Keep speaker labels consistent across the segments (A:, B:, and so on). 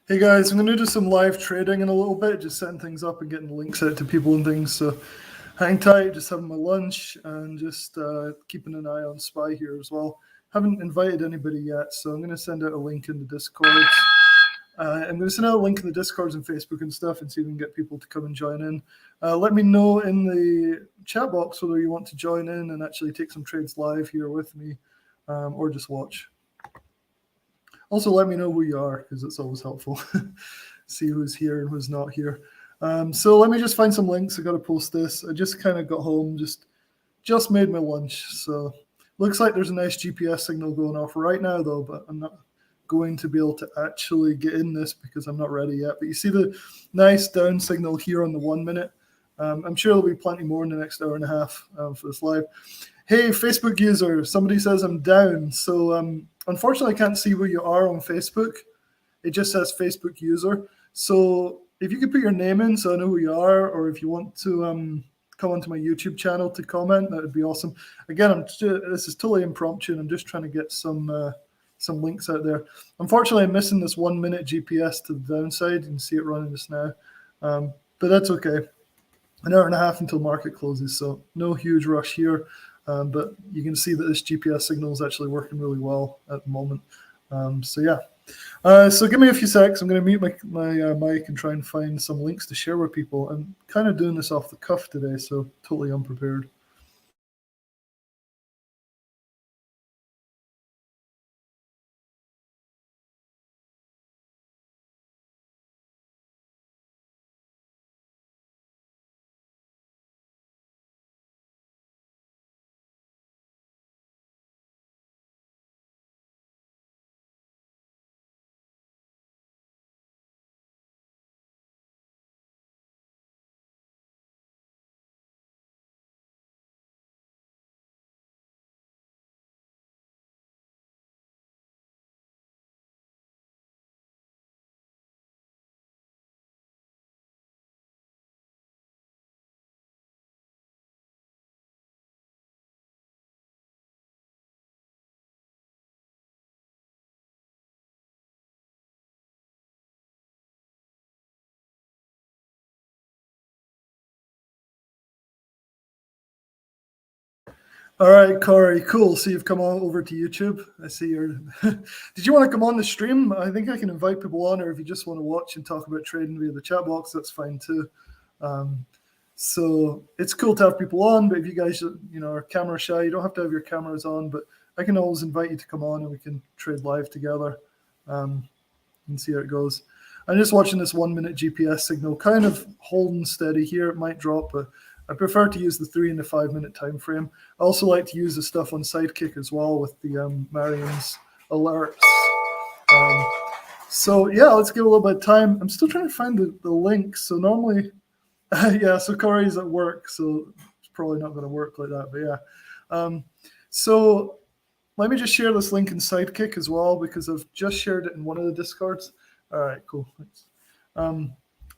A: Hey guys, I'm going to do some live trading in a little bit, just setting things up and getting links out to people and things. So hang tight, just having my lunch and just keeping an eye on SPY here as well. Haven't invited anybody yet, so I'm going to send out a link in the Discords. I'm going to send out a link in the Discords and Facebook and stuff and see if we can get people to come and join in. Let me know in the chat box whether you want to join in and actually take some trades live here with me or just watch. Also, let me know who you are because it's always helpful. See who's here and who's not here. So let me just find some links. I got to post this. I just kind of got home, just made my lunch. So looks like there's a nice GPS signal going off right now, though, but I'm not going to be able to actually get in this because I'm not ready yet. But you see the nice down signal here on the 1 minute. I'm sure there'll be plenty more in the next hour and a half for this live. Hey, Facebook user, somebody says I'm down. So unfortunately, I can't see where you are on Facebook. It just says Facebook user. So if you could put your name in so I know who you are, or if you want to come onto my YouTube channel to comment, that would be awesome. Again, this is totally impromptu, and I'm just trying to get some links out there. Unfortunately, I'm missing this 1 minute GPS to the downside. You can see it running just now, but that's okay. An hour and a half until market closes, so no huge rush here. But you can see that this GPS signal is actually working really well at the moment. So yeah. So give me a few secs. I'm going to mute my mic and try and find some links to share with people. I'm kind of doing this off the cuff today, so totally unprepared. All right, Corey, cool. So you've come on over to YouTube. I see you're. Did you want to come on the stream? I think I can invite people on, or if you just want to watch and talk about trading via the chat box, that's fine too. So it's cool to have people on, but if you guys, are camera shy, you don't have to have your cameras on. But I can always invite you to come on, and we can trade live together and see how it goes. I'm just watching this 1 minute GPS signal, kind of holding steady here. It might drop, but I prefer to use the 3 and the 5 minute time frame. I also like to use the stuff on Sidekick as well with the Marian's alerts. So yeah, let's give a little bit of time. I'm still trying to find the link. So normally, yeah, so Corey's at work, so it's probably not going to work like that, but yeah. So let me just share this link in Sidekick as well because I've just shared it in one of the Discords. All right, cool. Thanks.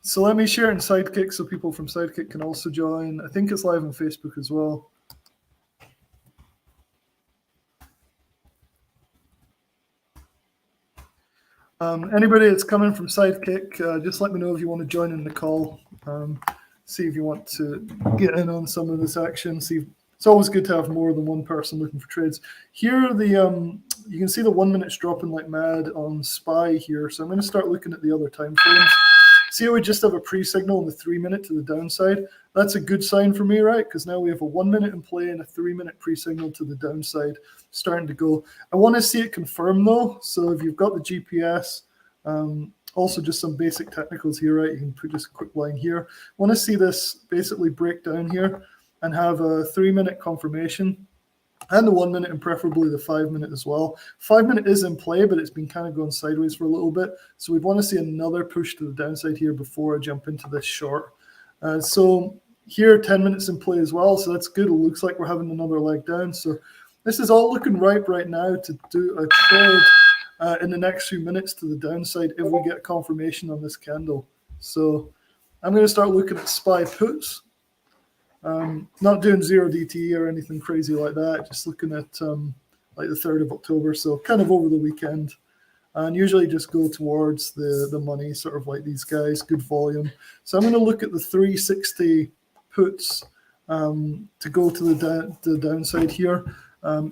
A: So let me share it in Sidekick so people from Sidekick can also join. I think it's live on Facebook as well. Anybody that's coming from Sidekick, just let me know if you want to join in the call. See if you want to get in on some of this action. It's always good to have more than one person looking for trades. Here, you can see the 1 minute's dropping like mad on SPY here. So I'm going to start looking at the other time frames. See how we just have a pre-signal in the 3 minute to the downside? That's a good sign for me, right? Because now we have a 1 minute in play and a 3 minute pre-signal to the downside starting to go. I want to see it confirm though. So if you've got the GPS, also just some basic technicals here, right? You can put just a quick line here. I want to see this basically break down here and have a 3 minute confirmation and the 1 minute and preferably the 5 minute as well. 5 minute is in play, but it's been kind of going sideways for a little bit. So we'd want to see another push to the downside here before I jump into this short. So here, 10 minutes in play as well. So that's good. It looks like we're having another leg down. So this is all looking ripe right now to do a trade in the next few minutes to the downside if we get confirmation on this candle. So I'm going to start looking at SPY puts. Not doing 0 DTE or anything crazy like that, just looking at like the 3rd of October, so kind of over the weekend. and usually just go towards the money, sort of like these guys, good volume. So I'm going to look at the 360 puts to go to the downside here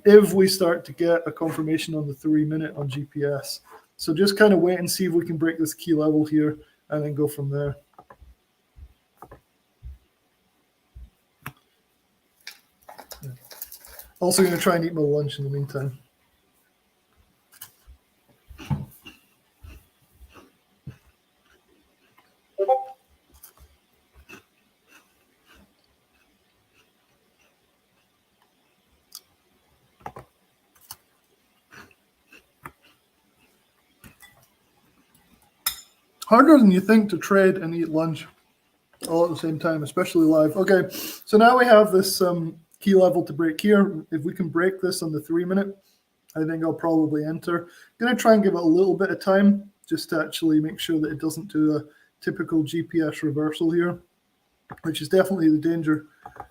A: if we start to get a confirmation on the 3 minute on GPS. So just kind of wait and see if we can break this key level here and then go from there. Also going to try and eat my lunch in the meantime. Harder than you think to trade and eat lunch all at the same time, especially live. Okay, so now we have this key level to break here. If we can break this on the 3 minute, I think I'll probably enter. I'm going to try and give it a little bit of time just to actually make sure that it doesn't do a typical GPS reversal here, which is definitely the danger.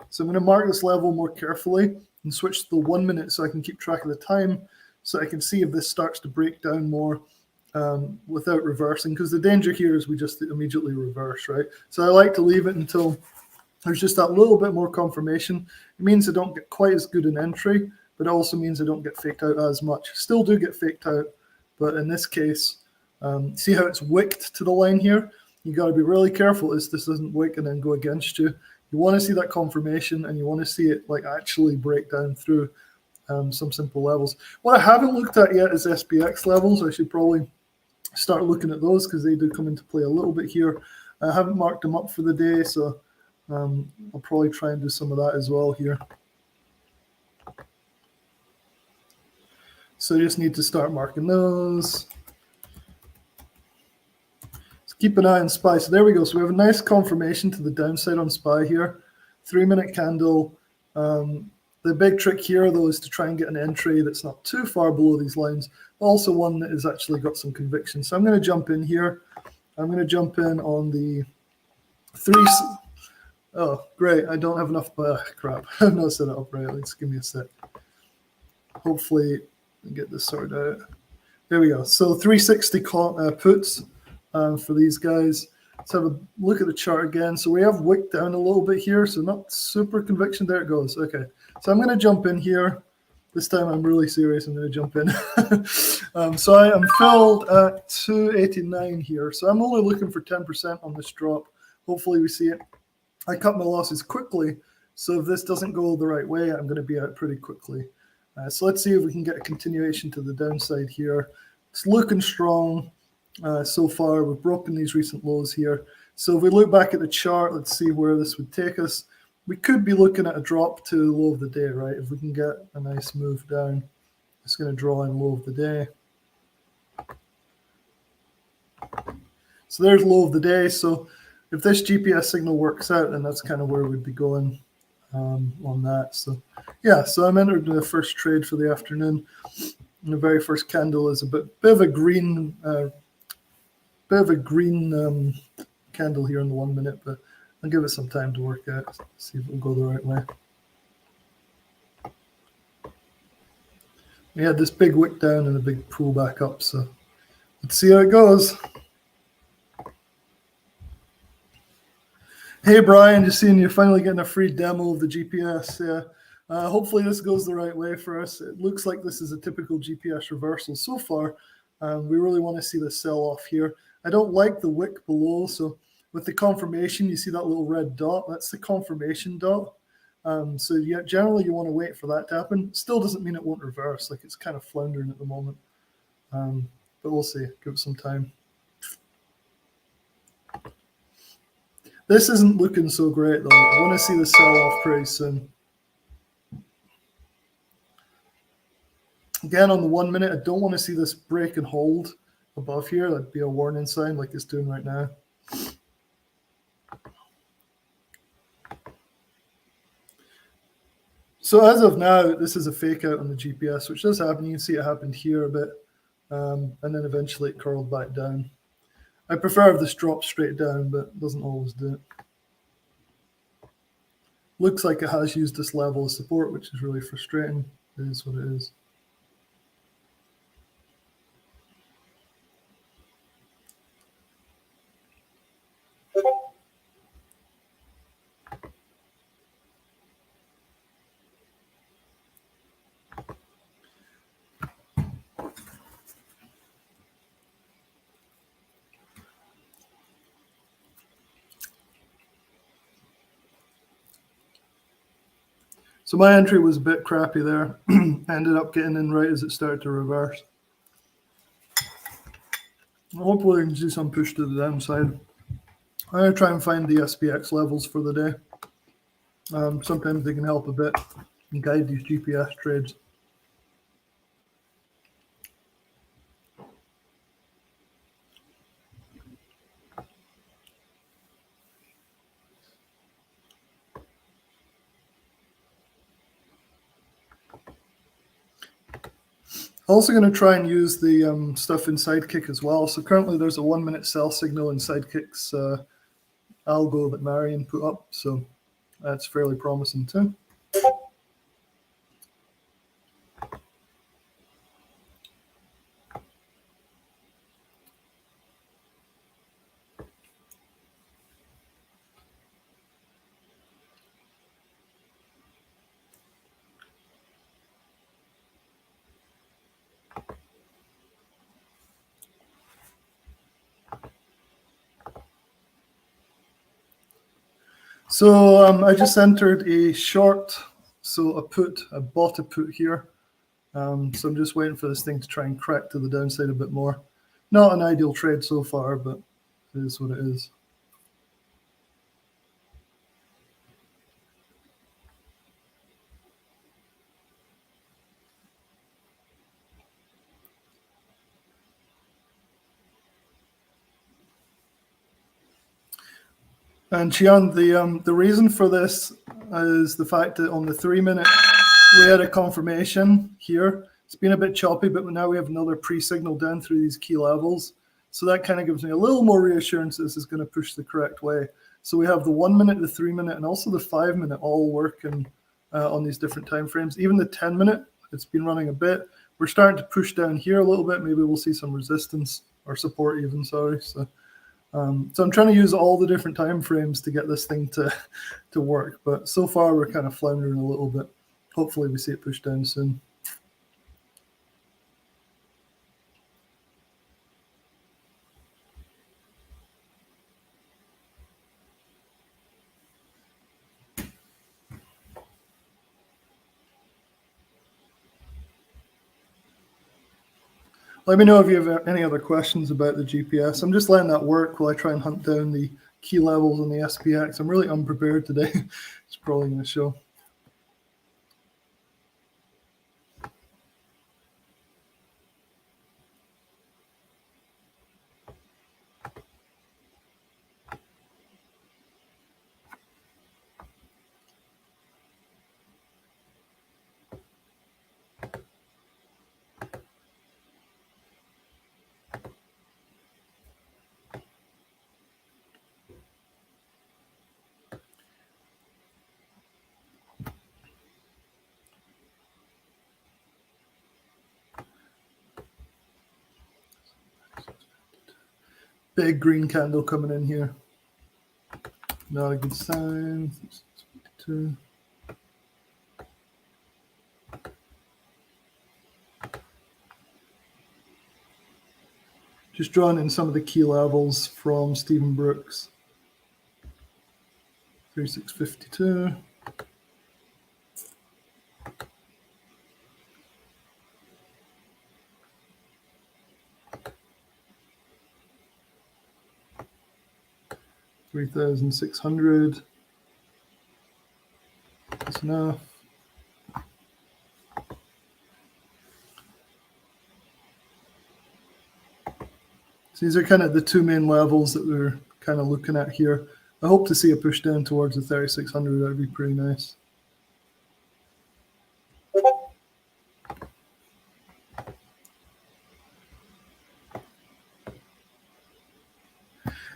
A: So I'm going to mark this level more carefully and switch to the 1 minute so I can keep track of the time, so I can see if this starts to break down more without reversing, because the danger here is we just immediately reverse, right? So I like to leave it until there's just that little bit more confirmation. It means I don't get quite as good an entry, but it also means I don't get faked out as much. Still do get faked out, but in this case, see how it's wicked to the line here? You got to be really careful as this doesn't wick and then go against you. You want to see that confirmation, and you want to see it like actually break down through some simple levels. What I haven't looked at yet is SPX levels. I should probably start looking at those because they do come into play a little bit here. I haven't marked them up for the day, so I'll probably try and do some of that as well here. So you just need to start marking those. So keep an eye on SPY. So there we go. So we have a nice confirmation to the downside on SPY here. 3 minute candle. The big trick here, though, is to try and get an entry that's not too far below these lines. Also one that has actually got some conviction. So I'm going to jump in here. I'm going to jump in on the three. Oh, great. I don't have enough. Crap. I've not set it up right. Let's give me a sec. Hopefully, get this sorted out. There we go. So 360 puts for these guys. Let's have a look at the chart again. So we have wicked down a little bit here. So not super conviction. There it goes. Okay. So I'm going to jump in here. This time I'm really serious. I'm going to jump in. So I am filled at 289 here. So I'm only looking for 10% on this drop. Hopefully we see it. I cut my losses quickly. So if this doesn't go the right way, I'm going to be out pretty quickly. So let's see if we can get a continuation to the downside here. It's looking strong so far. We've broken these recent lows here. So if we look back at the chart, let's see where this would take us. We could be looking at a drop to low of the day, right? If we can get a nice move down, it's going to draw in low of the day. So there's low of the day. So if this GPS signal works out, then that's kind of where we'd be going on that. So yeah, so I'm entered the first trade for the afternoon. And the very first candle is a bit of a green, candle here in the 1 minute, but I'll give it some time to work out, see if it'll go the right way. We had this big wick down and a big pull back up, so let's see how it goes. Hey Brian, just seeing you finally getting a free demo of the GPS. Yeah, hopefully this goes the right way for us. It looks like this is a typical GPS reversal so far. We really want to see the sell off here. I don't like the wick below, so with the confirmation, you see that little red dot. That's the confirmation dot. So yeah, generally you want to wait for that to happen. Still doesn't mean it won't reverse. Like it's kind of floundering at the moment, but we'll see. Give it some time. This isn't looking so great though. I want to see the sell off pretty soon. Again, on the 1 minute, I don't want to see this break and hold above here. That'd be a warning sign like it's doing right now. So as of now, this is a fake out on the GPS, which does happen. You can see it happened here a bit, and then eventually it curled back down. I prefer if this drops straight down, but it doesn't always do it. Looks like it has used this level of support, which is really frustrating. It is what it is. So my entry was a bit crappy there. Ended up getting in right as it started to reverse. Hopefully we can see some push to the downside. I'm going to try and find the SPX levels for the day. Sometimes they can help a bit and guide these GPS trades. Also going to try and use the stuff in Sidekick as well. So currently there's a 1 minute sell signal in Sidekick's algo that Marion put up. So that's fairly promising too. So I just entered a short, so I bought a put here. So I'm just waiting for this thing to try and crack to the downside a bit more. Not an ideal trade so far, but it is what it is. And Qian, the reason for this is the fact that on the 3 minute, we had a confirmation here. It's been a bit choppy, but now we have another pre-signal down through these key levels. So that kind of gives me a little more reassurance that this is going to push the correct way. So we have the 1 minute, the 3 minute, and also the 5 minute all working on these different time frames. Even the 10 minute, it's been running a bit. We're starting to push down here a little bit. Maybe we'll see some resistance or support even, sorry. So I'm trying to use all the different time frames to get this thing to work. But so far, we're kind of floundering a little bit. Hopefully, we see it push down soon. Let me know if you have any other questions about the GPS. I'm just letting that work while I try and hunt down the key levels on the SPX. I'm really unprepared today. It's probably going to show. Big green candle coming in here. Not a good sign. 652. Just drawing in some of the key levels from Stephen Brooks. 3652. $3,600. That's enough. So these are kind of the two main levels that we're kind of looking at here. I hope to see a push down towards the 3,600. That'd be pretty nice.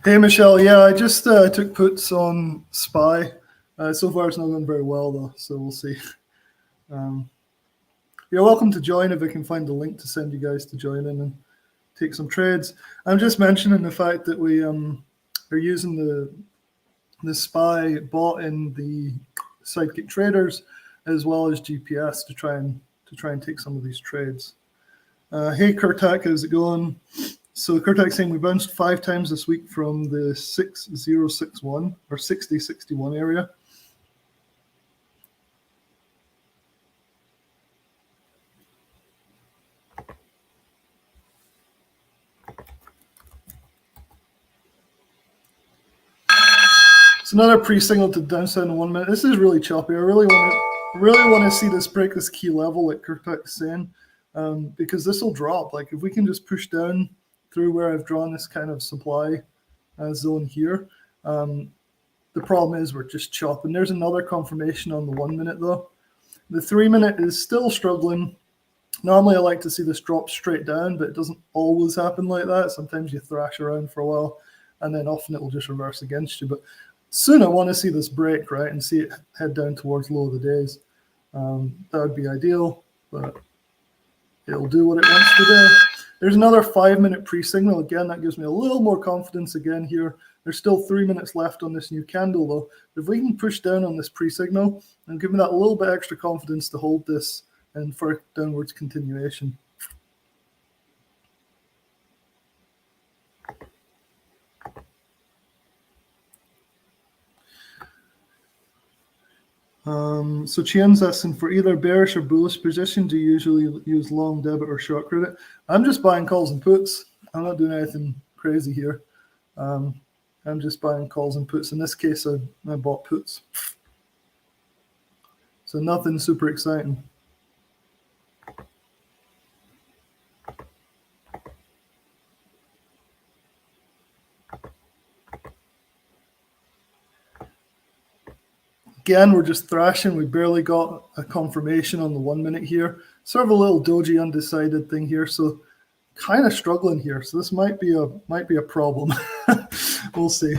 A: Hey, Michelle. Yeah, I just took puts on SPY. So far, it's not going very well, though, so we'll see. You're welcome to join if I can find the link to send you guys to join in and take some trades. I'm just mentioning the fact that we are using the SPY bot in the Sidekick traders as well as GPS to try and take some of these trades. Hey, Kurtak, how's it going? So Kurtak saying we bounced 5 times this week from the 6061 or 6061 area. It's another pre-signal to downside in 1 minute. This is really choppy. I really want to see this break this key level, like Kirkuk is saying, because this will drop. Like if we can just push down through where I've drawn this kind of supply zone here, the problem is we're just chopping. There's another confirmation on the 1 minute though. The 3 minute is still struggling. Normally I like to see this drop straight down, but it doesn't always happen like that. Sometimes you thrash around for a while and then often it will just reverse against you. But soon I want to see this break, right, and see it head down towards low of the days. That would be ideal, but it'll do what it wants to do. There's another 5 minute pre-signal. Again, that gives me a little more confidence again here. There's still 3 minutes left on this new candle though. If we can push down on this pre-signal and give me that little bit extra confidence to hold this and for downwards continuation. So Chien's asking, for either bearish or bullish position, do you usually use long debit or short credit? I'm just buying calls and puts. I'm not doing anything crazy here. I'm just buying calls and puts. In this case, I bought puts. So nothing super exciting. Again, we're just thrashing. We barely got a confirmation on the 1 minute here. Sort of a little doji undecided thing here. So kind of struggling here. So this might be a problem. We'll see.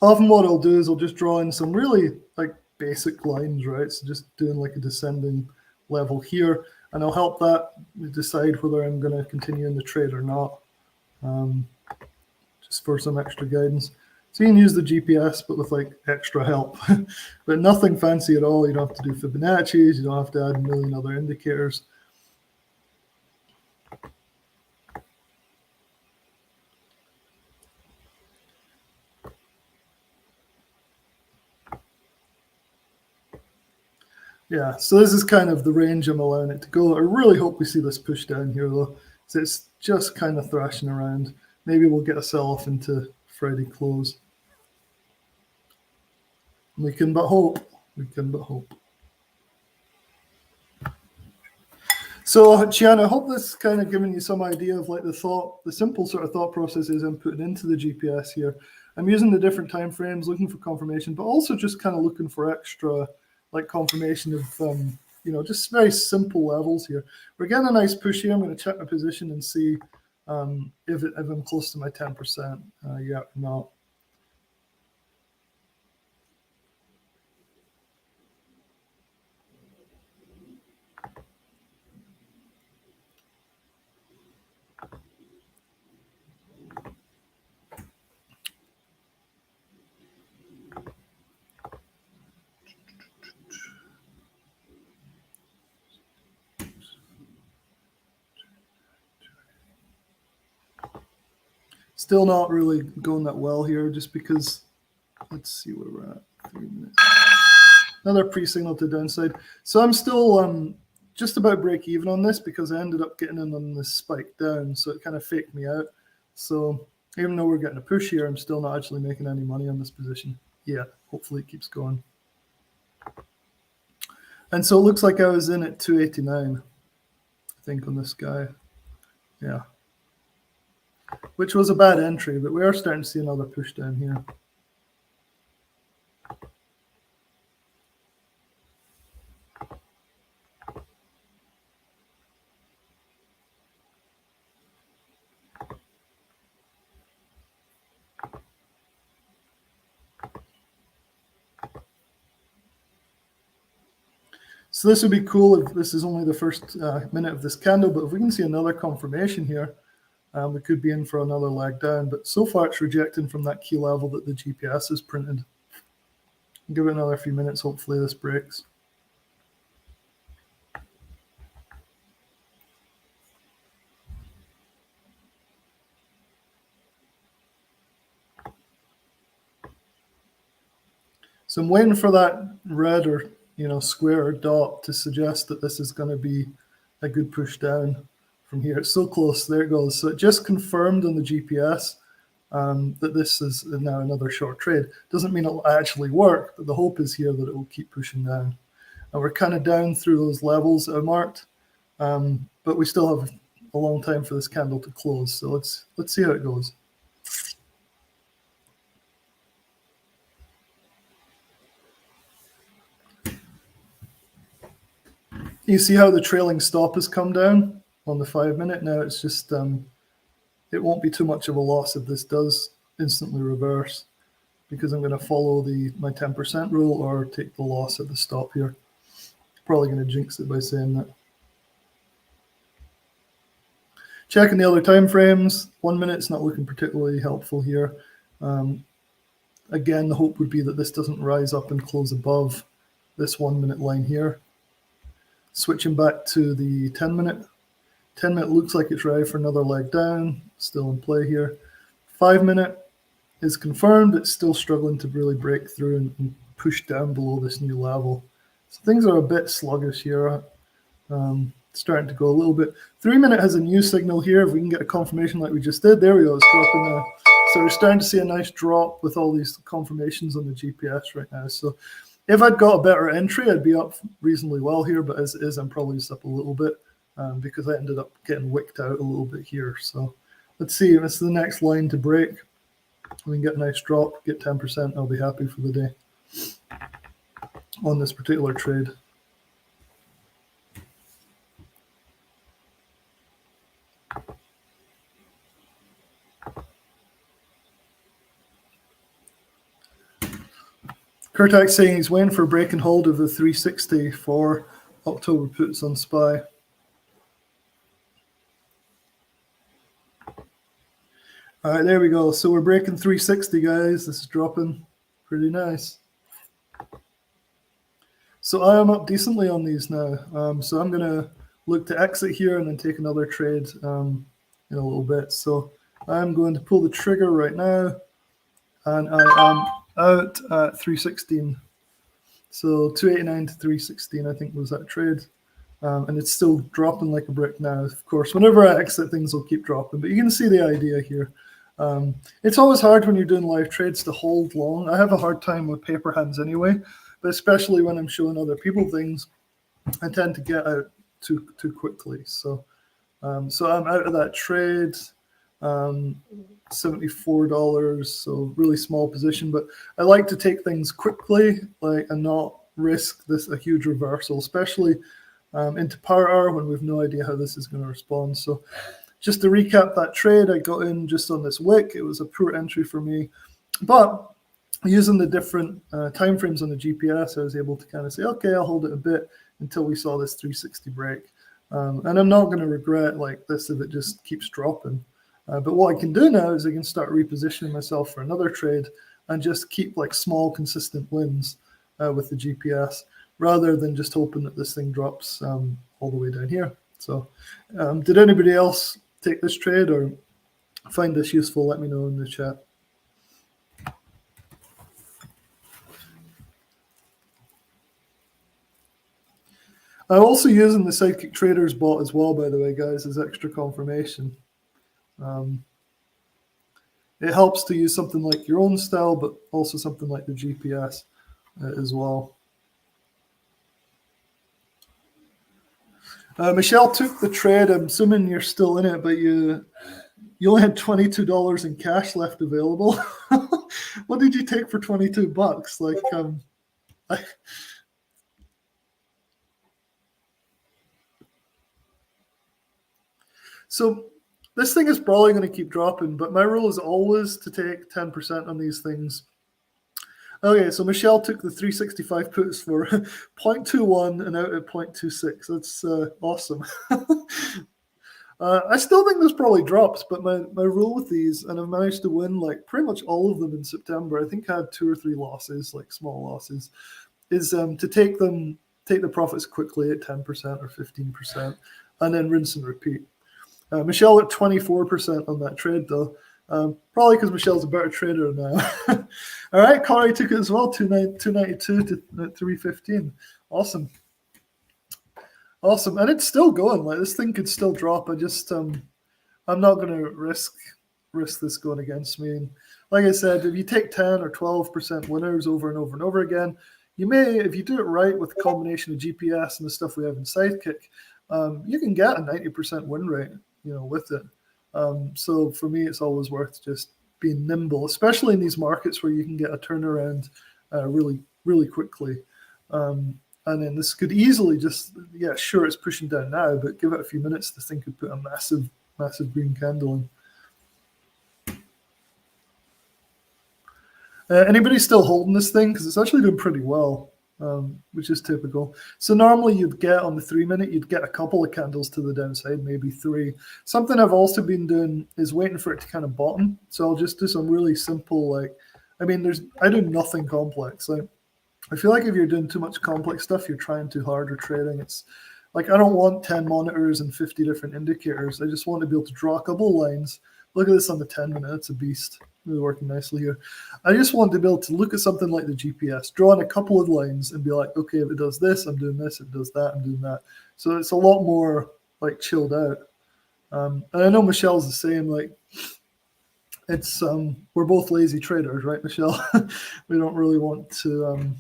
A: Often what I'll do is I'll just draw in some really like basic lines, right? So just doing like a descending level here, and I'll help that decide whether I'm going to continue in the trade or not. Just for some extra guidance. So you can use the GPS, but with like extra help, but nothing fancy at all. You don't have to do Fibonacci's. You don't have to add a million other indicators. Yeah, so this is kind of the range I'm allowing it to go. I really hope we see this push down here though. So it's just kind of thrashing around. Maybe we'll get a sell-off into Friday close. We can but hope. We can but hope. So, Chian, I hope this kind of given you some idea of like the simple sort of thought processes I'm putting into the GPS here. I'm using the different time frames, looking for confirmation, but also just kind of looking for extra like confirmation of, just very simple levels here. We're getting a nice push here. I'm going to check my position and see if I'm close to my 10%. Yeah, or not. Still not really going that well here, just because, let's see where we're at, 3 minutes. Another pre-signal to downside. So I'm still just about break even on this because I ended up getting in on this spike down, so it kind of faked me out. So even though we're getting a push here, I'm still not actually making any money on this position. Yeah, hopefully it keeps going. And so it looks like I was in at 289, I think, on this guy. Yeah. Which was a bad entry, but we are starting to see another push down here. So this would be cool if this is only the first minute of this candle, but if we can see another confirmation here, we could be in for another leg down. But so far it's rejecting from that key level that the GPS has printed. Give it another few minutes, hopefully this breaks. So I'm waiting for that red or square or dot to suggest that this is going to be a good push down from here. It's so close. There it goes. So it just confirmed on the GPS that this is now another short trade. Doesn't mean it'll actually work, but the hope is here that it will keep pushing down. And we're kind of down through those levels that I marked, but we still have a long time for this candle to close. So let's see how it goes. You see how the trailing stop has come down on the 5 minute. Now it's just, it won't be too much of a loss if this does instantly reverse, because I'm going to follow my 10% rule or take the loss at the stop here. Probably going to jinx it by saying that. Checking the other time frames. 1 minute's not looking particularly helpful here. Again, the hope would be that this doesn't rise up and close above this 1 minute line here. Switching back to the 10 minute. 10 minute looks like it's ready for another leg down. Still in play here. 5 minute is confirmed. It's still struggling to really break through and push down below this new level. So things are a bit sluggish here. Starting to go a little bit. 3 minute has a new signal here. If we can get a confirmation like we just did. There we go. It's dropping now. So we're starting to see a nice drop with all these confirmations on the GPS right now. So if I'd got a better entry, I'd be up reasonably well here. But as it is, I'm probably just up a little bit because I ended up getting wicked out a little bit here. So let's see if it's the next line to break. We can get a nice drop, get 10%. I'll be happy for the day on this particular trade. Kurtak saying he's waiting for a break and hold of the 360 for October puts on SPY. All right, there we go. So we're breaking 360, guys. This is dropping pretty nice. So I am up decently on these now. So I'm going to look to exit here and then take another trade in a little bit. So I'm going to pull the trigger right now, and I am out at 316. So 289 to 316, I think, was that trade. And it's still dropping like a brick now. Of course, whenever I exit, things will keep dropping. But you can see the idea here. It's always hard when you're doing live trades to hold long. I have a hard time with paper hands anyway, but especially when I'm showing other people things, I tend to get out too quickly. So so I'm out of that trade. $74, so really small position, but I like to take things quickly, and not risk a huge reversal, especially into power hour when we've no idea how this is going to respond. So just to recap that trade, I got in just on this wick. It was a poor entry for me, but using the different time frames on the GPS, I was able to kind of say, okay, I'll hold it a bit until we saw this 360 break, and I'm not going to regret like this if it just keeps dropping. But what I can do now is I can start repositioning myself for another trade and just keep like small, consistent wins with the GPS rather than just hoping that this thing drops all the way down here. So did anybody else take this trade or find this useful? Let me know in the chat. I'm also using the Sidekick Traders bot as well, by the way, guys, as extra confirmation. It helps to use something like your own style, but also something like the GPS as well. Michelle took the trade. I'm assuming you're still in it, but you only had $22 in cash left available. What did you take for $22? So this thing is probably going to keep dropping, but my rule is always to take 10% on these things. Okay, so Michelle took the 365 puts for 0.21 and out at 0.26. That's awesome. I still think this probably drops, but my rule with these, and I've managed to win like pretty much all of them in September. I think I had 2 or 3 losses, like small losses, is to take the profits quickly at 10% or 15%, and then rinse and repeat. Michelle at 24% on that trade, though. Probably because Michelle's a better trader now. All right, Corey took it as well, 292 to 315. Awesome. Awesome. And it's still going. Like, this thing could still drop. I just, I'm not going to risk risk this going against me. And like I said, if you take 10 or 12% winners over and over and over again, you may, if you do it right with a combination of GPS and the stuff we have in Sidekick, you can get a 90% win rate, with it. So for me, it's always worth just being nimble, especially in these markets where you can get a turnaround really, really quickly. And then this could easily just, sure, it's pushing down now, but give it a few minutes, this thing could put a massive, massive green candle in. Anybody still holding this thing? Because it's actually doing pretty well, which is typical. So normally you'd get on the 3 minute, you'd get a couple of candles to the downside, maybe 3. Something I've also been doing is waiting for it to kind of bottom. So I'll just do some really simple, I do nothing complex. I feel like if you're doing too much complex stuff, you're trying too hard or trading. It's like, I don't want 10 monitors and 50 different indicators. I just want to be able to draw a couple of lines. Look at this on the 10 minute, it's a beast. Really working nicely here. I just want to be able to look at something like the GPS, draw in a couple of lines and be like, okay, if it does this, I'm doing this. If it does that, I'm doing that. So it's a lot more chilled out. And I know Michelle's the same. It's we're both lazy traders, right, Michelle? We don't really want to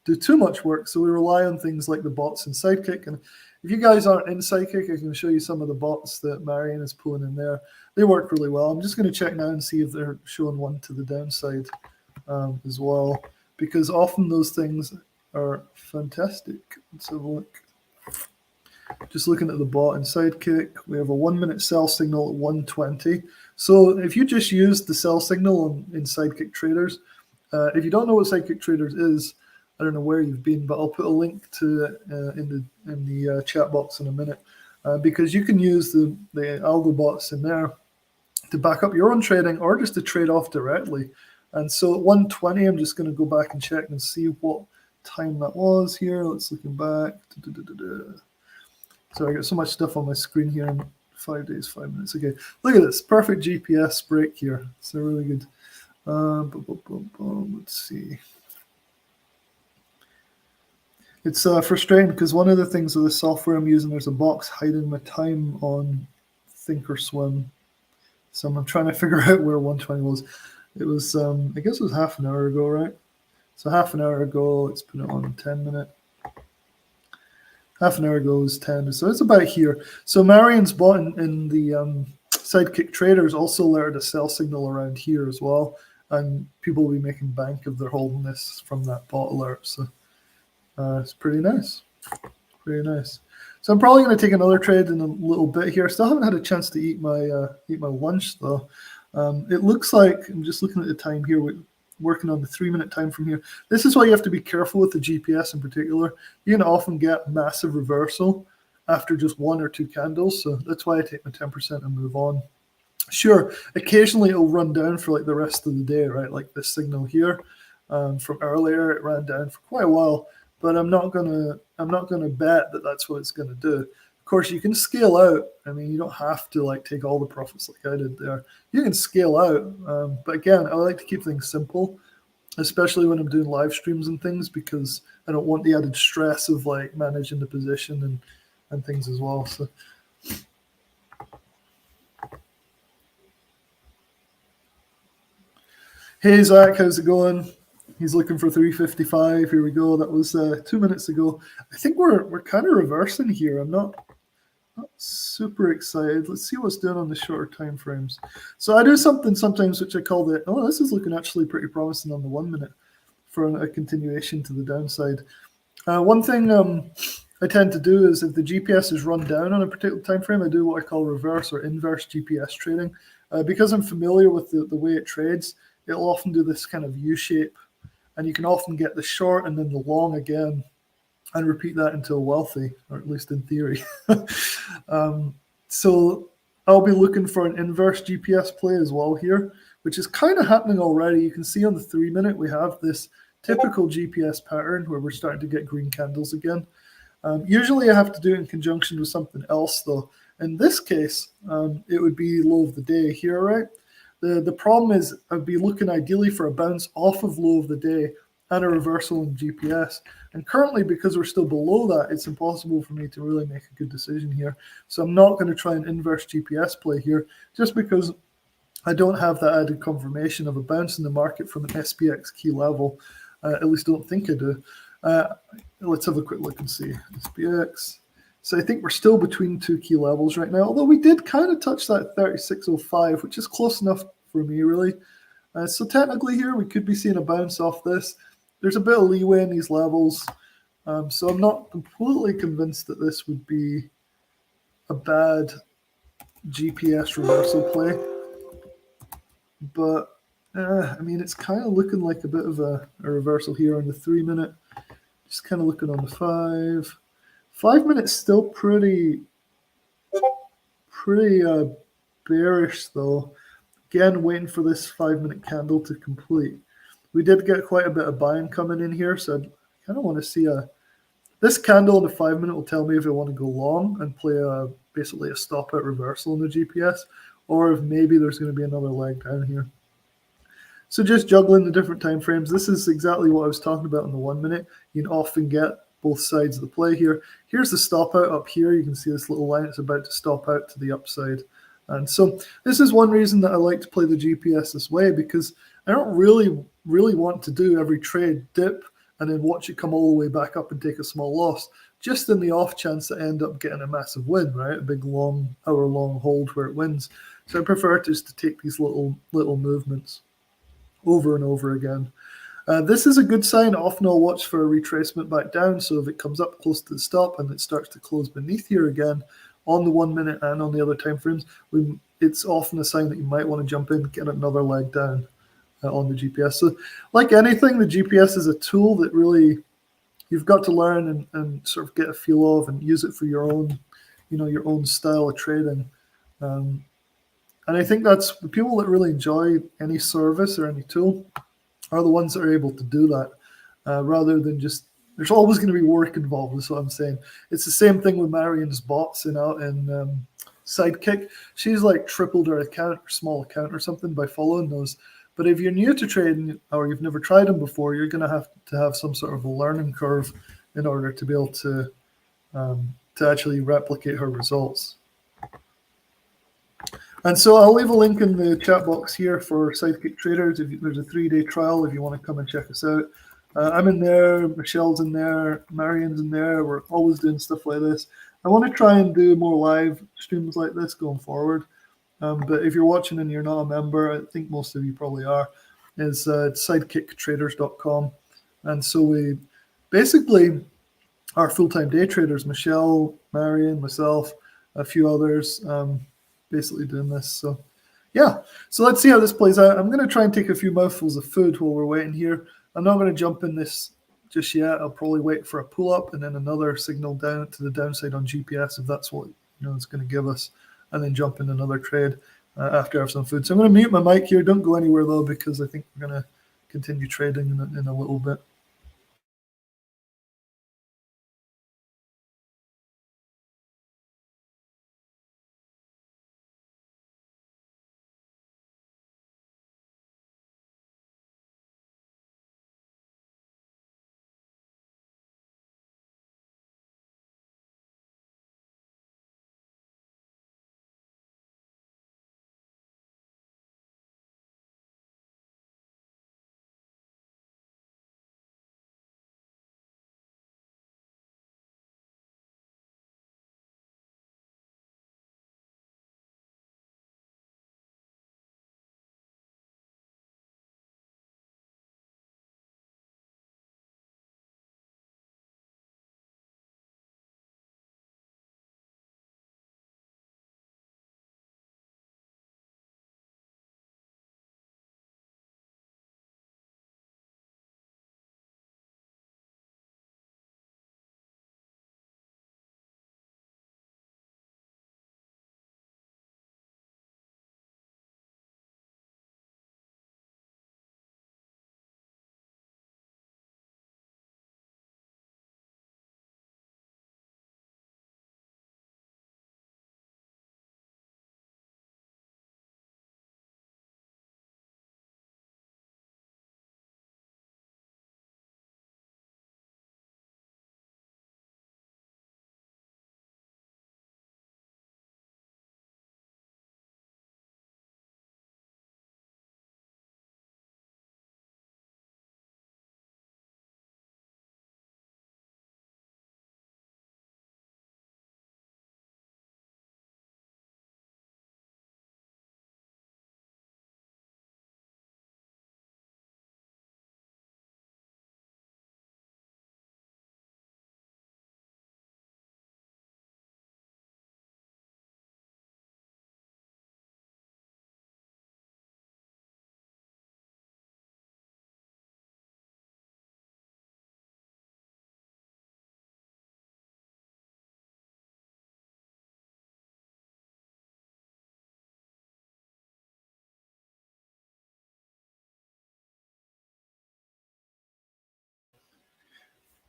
A: do too much work, so we rely on things like the bots in Sidekick. And if you guys aren't in Sidekick, I can show you some of the bots that Marion is pulling in there. They work really well. I'm just going to check now and see if they're showing one to the downside as well, because often those things are fantastic. Let's have a look. Just looking at the bot in Sidekick, we have a 1 minute sell signal at 120. So if you just use the sell signal in Sidekick Traders, if you don't know what Sidekick Traders is, I don't know where you've been, but I'll put a link to it in the chat box in a minute, because you can use the algo bots in there to back up your own trading or just to trade off directly. And so at 120, I'm just going to go back and check and see what time that was here. Let's looking back. So I got so much stuff on my screen here in 5 days, 5 minutes. Okay, look at this perfect GPS break here. So really good. Let's see. It's frustrating because one of the things with the software I'm using, there's a box hiding my time on Thinkorswim. So I'm trying to figure out where 120 was. It was, I guess it was half an hour ago, right? So half an hour ago, let's put it on 10 minute. Half an hour ago was 10. So it's about here. So Marion's bot in the Sidekick Traders also alerted a sell signal around here as well. And people will be making bank if they're holding this from that bot alert. So it's pretty nice. Pretty nice. So I'm probably going to take another trade in a little bit here. Still haven't had a chance to eat my lunch though. It looks like, I'm just looking at the time here, we're working on the 3 minute time from here. This is why you have to be careful with the GPS in particular. You can often get massive reversal after just 1 or 2 candles. So that's why I take my 10% and move on. Sure, occasionally it'll run down for the rest of the day, right? Like this signal here from earlier, it ran down for quite a while. But I'm not gonna bet that that's what it's gonna do. Of course, you can scale out. I mean, you don't have to take all the profits like I did there. You can scale out, but again, I like to keep things simple, especially when I'm doing live streams and things, because I don't want the added stress of managing the position and things as well. So. Hey Zach, how's it going? He's looking for 355. Here we go. That was 2 minutes ago. I think we're kind of reversing here. I'm not super excited. Let's see what's doing on the shorter time frames. So I do something sometimes which I call this is looking actually pretty promising on the 1 minute for a continuation to the downside. One thing I tend to do is if the GPS is run down on a particular time frame, I do what I call reverse or inverse GPS trading. Because I'm familiar with the way it trades, it'll often do this kind of U-shape. And you can often get the short and then the long again and repeat that until wealthy, or at least in theory. So I'll be looking for an inverse GPS play as well here, which is kind of happening already. You can see on the 3 minute, we have this typical GPS pattern where we're starting to get green candles again. Usually I have to do it in conjunction with something else though. In this case, it would be low of the day here, right? The problem is I'd be looking ideally for a bounce off of low of the day and a reversal in GPS. And currently, because we're still below that, it's impossible for me to really make a good decision here. So I'm not going to try an inverse GPS play here, just because I don't have that added confirmation of a bounce in the market from an SPX key level. At least don't think I do. Let's have a quick look and see. SPX. So I think we're still between two key levels right now, although we did kind of touch that 36.05, which is close enough for me, really. So technically here, we could be seeing a bounce off this. There's a bit of leeway in these levels. So I'm not completely convinced that this would be a bad GPS reversal play. But, I mean, it's kind of looking like a bit of a reversal here on the 3 minute. Just kind of looking on the 5. 5 minutes still pretty bearish, though. Again, waiting for this 5 minute candle to complete. We did get quite a bit of buying coming in here, so I kind of want to see this candle in the 5 minute will tell me if I want to go long and play basically a stop out reversal in the GPS, or if maybe there's going to be another leg down here. So just juggling the different time frames. This is exactly what I was talking about in the 1 minute. You can often get both sides of the play here. Here's the stop out up here. You can see this little line. It's about to stop out to the upside. And so this is one reason that I like to play the GPS this way, because I don't really want to do every trade dip and then watch it come all the way back up and take a small loss, just in the off chance that I end up getting a massive win, right? A big hour-long hold where it wins. So I prefer just to take these little movements over and over again. This is a good sign. Often I'll watch for a retracement back down. So if it comes up close to the stop and it starts to close beneath here again on the 1 minute and on the other time frames, it's often a sign that you might want to jump in, get another leg down on the GPS. So like anything, the GPS is a tool that really you've got to learn and sort of get a feel of and use it for your own, your own style of trading. And I think that's the people that really enjoy any service or any tool are the ones that are able to do that, rather than just, there's always going to be work involved, is what I'm saying. It's the same thing with Marian's bots in Sidekick. She's like tripled her account or small account or something by following those. But if you're new to trading or you've never tried them before, you're going to have some sort of a learning curve in order to be able to actually replicate her results. And so I'll leave a link in the chat box here for Sidekick Traders. There's a 3-day trial if you want to come and check us out. I'm in there, Michelle's in there, Marian's in there. We're always doing stuff like this. I want to try and do more live streams like this going forward. But if you're watching and you're not a member, I think most of you probably are, is sidekicktraders.com. And so we basically are full-time day traders, Michelle, Marian, myself, a few others, basically doing this. So yeah, so let's see how this plays out. I'm going to try and take a few mouthfuls of food while we're waiting here. I'm not going to jump in this just yet. I'll probably wait for a pull-up and then another signal down to the downside on GPS if that's what it's going to give us, and then jump in another trade after I have some food. So I'm going to mute my mic here. Don't go anywhere though, because I think we're going to continue trading in a little bit.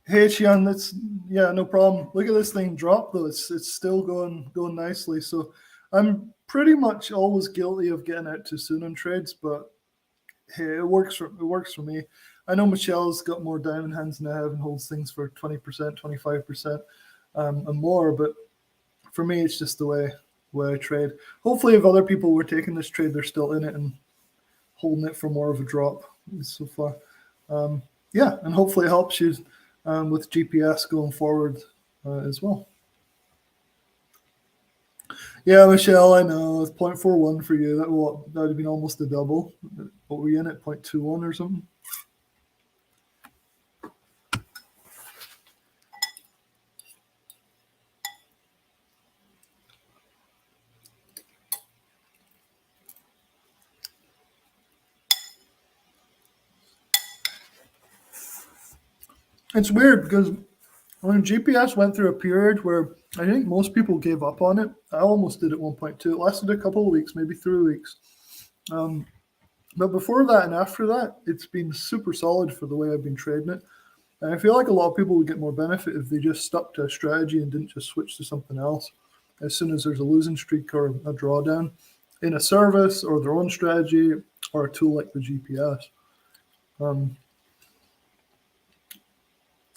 A: Hey, Chian, that's yeah, no problem. Look at this thing drop though. It's still going nicely. So I'm pretty much always guilty of getting out too soon on trades, but hey, it works for me. I know Michelle's got more diamond hands than I have and holds things for 20%, 25%, and more. But for me, it's just the way I trade. Hopefully, if other people were taking this trade, they're still in it and holding it for more of a drop so far. Yeah, and hopefully it helps you with GPS going forward as well. Yeah, Michelle, I know it's 0.41 for you. That would have been almost a double. What were you in at 0.21 or something? It's weird because when GPS went through a period where I think most people gave up on it, I almost did at 1.2. It lasted a couple of weeks, maybe 3 weeks. But before that and after that, it's been super solid for the way I've been trading it. And I feel like a lot of people would get more benefit if they just stuck to a strategy and didn't just switch to something else as soon as there's a losing streak or a drawdown in a service or their own strategy or a tool like the GPS.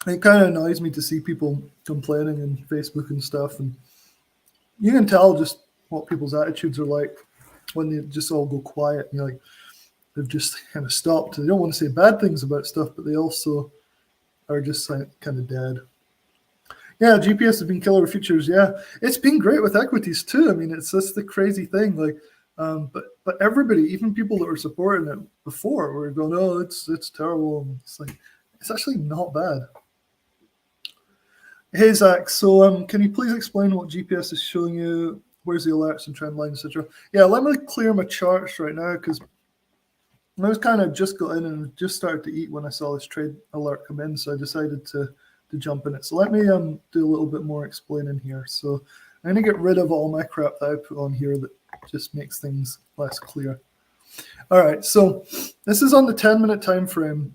A: It kind of annoys me to see people complaining on Facebook and stuff, and you can tell just what people's attitudes are like when they just all go quiet. You know, like they've just kind of stopped. They don't want to say bad things about stuff, but they also are just like kind of dead. Yeah, GPS has been killer with futures. Yeah, it's been great with equities too. I mean, it's just the crazy thing. Like, but everybody, even people that were supporting it before, were going, "Oh, it's terrible." And it's like it's actually not bad. Hey Zach, so can you please explain what GPS is showing you? Where's the alerts and trend lines, etc.? Yeah, let me clear my charts right now because I was kind of just got in and just started to eat when I saw this trade alert come in, so I decided to jump in it. So let me do a little bit more explaining here. So I'm gonna get rid of all my crap that I put on here that just makes things less clear. All right, so this is on the 10-minute time frame.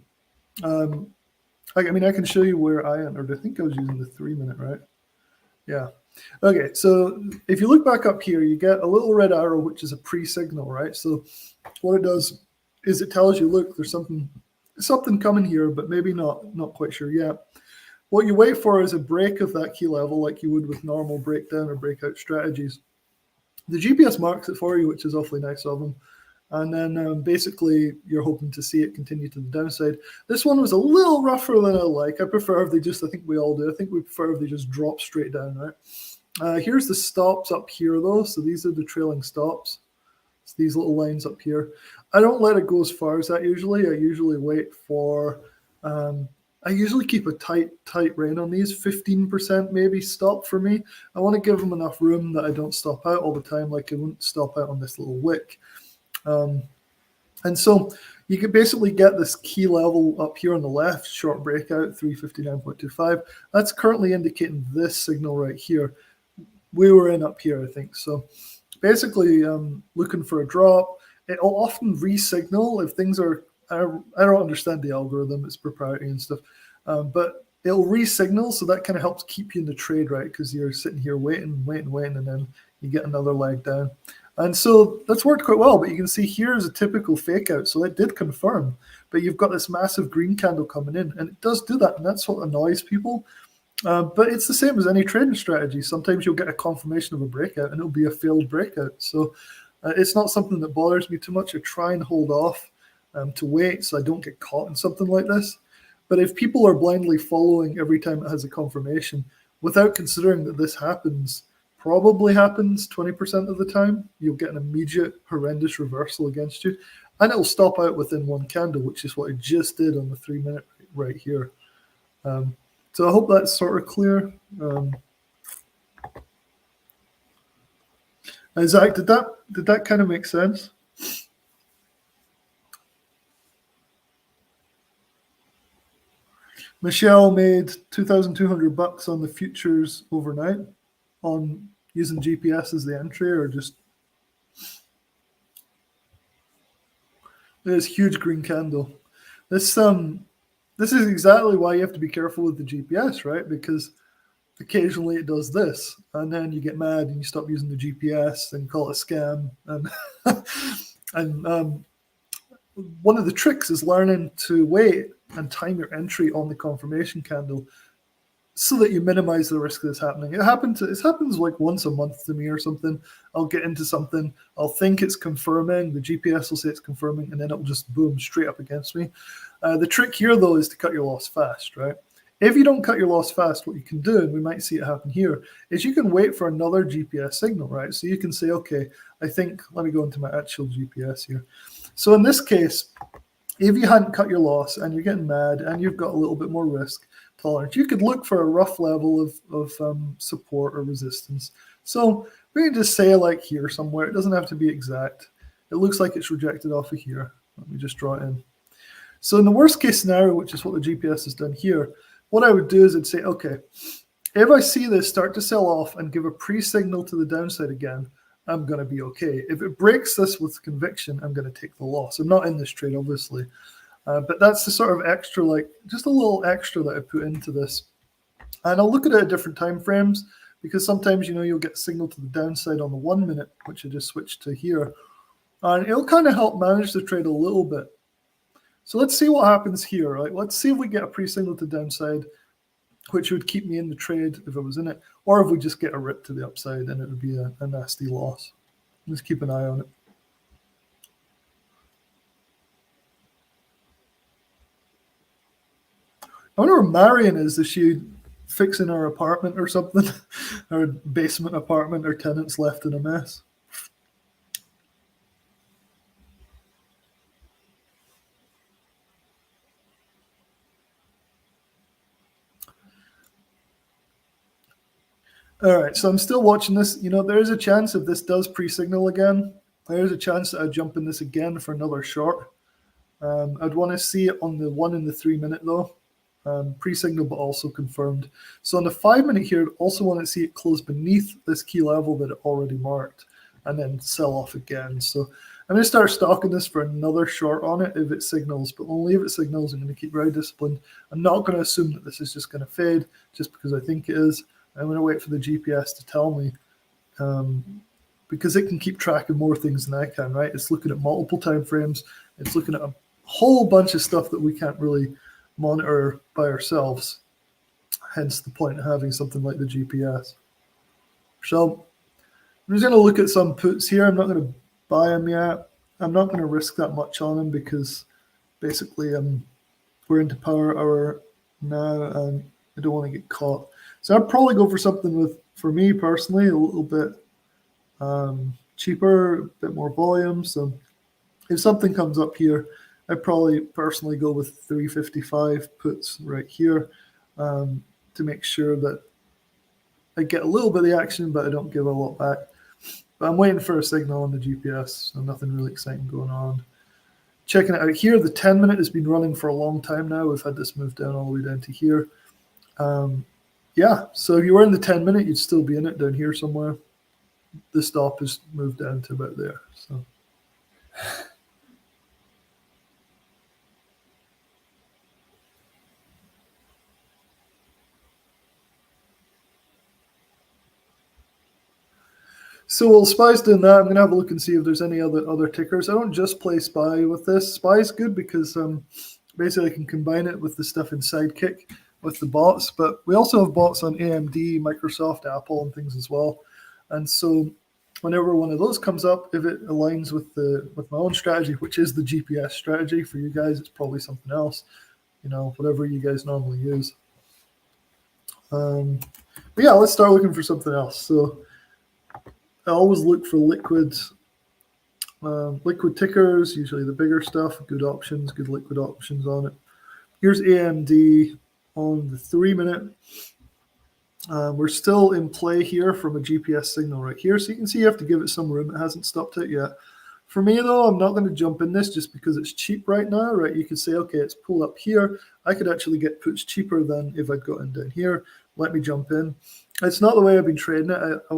A: I mean, I can show you where I entered. I think I was using the 3-minute, right? Yeah. Okay, so if you look back up here, you get a little red arrow, which is a pre-signal, right? So what it does is it tells you, look, there's something coming here, but maybe not quite sure yet. What you wait for is a break of that key level, like you would with normal breakdown or breakout strategies. The GPS marks it for you, which is awfully nice of them. And then basically you're hoping to see it continue to the downside. This one was a little rougher than I like. I prefer if they just, I think we all do. I think we prefer if they just drop straight down, right? Here's the stops up here though. So these are the trailing stops. It's these little lines up here. I don't let it go as far as that usually. I usually wait for, I usually keep a tight rein on these, 15% maybe stop for me. I want to give them enough room that I don't stop out all the time, like I wouldn't stop out on this little wick. And so you can basically get this key level up here on the left, short breakout, 359.25. That's currently indicating this signal right here. We were in up here, I think. So basically looking for a drop. It'll often re-signal if things are, I don't understand the algorithm, it's proprietary and stuff, but it'll re-signal, so that kind of helps keep you in the trade, right? Because you're sitting here waiting, and then you get another leg down. And so that's worked quite well, but you can see here's a typical fake out. So it did confirm, but you've got this massive green candle coming in, and it does do that, and that's what annoys people. But it's the same as any trading strategy. Sometimes you'll get a confirmation of a breakout, and it'll be a failed breakout. So it's not something that bothers me too much. I try and hold off to wait so I don't get caught in something like this. But if people are blindly following every time it has a confirmation, without considering that this probably happens 20% of the time, you'll get an immediate horrendous reversal against you, and it'll stop out within one candle, which is what I just did on the 3-minute right here. So I hope that's sort of clear. Zach, did that kind of make sense? Michelle made $2,200 on the futures overnight on using GPS as the entry, or just this huge green candle. This this is exactly why you have to be careful with the GPS, right? Because occasionally it does this, and then you get mad and you stop using the GPS and call it a scam. And and one of the tricks is learning to wait and time your entry on the confirmation candle so that you minimize the risk of this happening. It happens like once a month to me or something. I'll get into something, I'll think it's confirming, the GPS will say it's confirming, and then it'll just boom straight up against me. The trick here though is to cut your loss fast, right? If you don't cut your loss fast, what you can do, and we might see it happen here, is you can wait for another GPS signal, right? So you can say, okay, let me go into my actual GPS here. So in this case, if you hadn't cut your loss and you're getting mad and you've got a little bit more risk tolerance, you could look for a rough level of support or resistance. So we can just say like here somewhere. It doesn't have to be exact. It looks like it's rejected off of here. Let me just draw it in. So in the worst case scenario, which is what the GPS has done here, what I would do is I'd say, okay, if I see this start to sell off and give a pre-signal to the downside again, I'm going to be okay. If it breaks this with conviction, I'm going to take the loss. I'm not in this trade, obviously. But that's the sort of extra, like just a little extra that I put into this. And I'll look at it at different time frames because sometimes, you'll get a signal to the downside on the 1 minute, which I just switched to here. And it'll kind of help manage the trade a little bit. So let's see what happens here, right? Let's see if we get a pre-signal to downside, which would keep me in the trade if I was in it, or if we just get a rip to the upside and it would be a nasty loss. Just keep an eye on it. I wonder where Marion is. Is she fixing her apartment or something? Her basement apartment, her tenants left in a mess. All right, so I'm still watching this. There is a chance if this does pre-signal again, there's a chance that I jump in this again for another short. I'd want to see it on the 1 and the 3 minute though. Pre-signal but also confirmed. So on the 5 minute here, I'd also want to see it close beneath this key level that it already marked and then sell off again. So I'm going to start stalking this for another short on it if it signals, but only if it signals. I'm going to keep very disciplined. I'm not going to assume that this is just going to fade just because I think it is. I'm going to wait for the GPS to tell me because it can keep track of more things than I can, right? It's looking at multiple time frames. It's looking at a whole bunch of stuff that we can't really monitor by ourselves. Hence the point of having something like the GPS. So I'm just going to look at some puts here. I'm not going to buy them yet. I'm not going to risk that much on them because basically we're into power hour now and I don't want to get caught. So I'd probably go for something for me personally, a little bit cheaper, a bit more volume. So if something comes up here, I'd probably personally go with 355 puts right here to make sure that I get a little bit of the action, but I don't give a lot back. But I'm waiting for a signal on the GPS, so nothing really exciting going on. Checking it out here, the 10 minute has been running for a long time now. We've had this move down all the way down to here. Yeah, so if you were in the 10 minute, you'd still be in it down here somewhere. The stop is moved down to about there. So. So while SPY's doing that, I'm going to have a look and see if there's any other tickers. I don't just play SPY with this. SPY is good because basically I can combine it with the stuff in Sidekick with the bots, but we also have bots on AMD, Microsoft, Apple, and things as well. And so whenever one of those comes up, if it aligns with my own strategy, which is the GPS strategy for you guys, it's probably something else, whatever you guys normally use. But yeah, let's start looking for something else. So I always look for liquid tickers, usually the bigger stuff, good liquid options on it. Here's AMD on the 3 minute. We're still in play here from a GPS signal right here. So you can see you have to give it some room. It hasn't stopped it yet. For me, though, I'm not going to jump in this just because it's cheap right now, right? You could say, okay, it's pulled up here. I could actually get puts cheaper than if I'd gotten down here. Let me jump in. It's not the way I've been trading it. I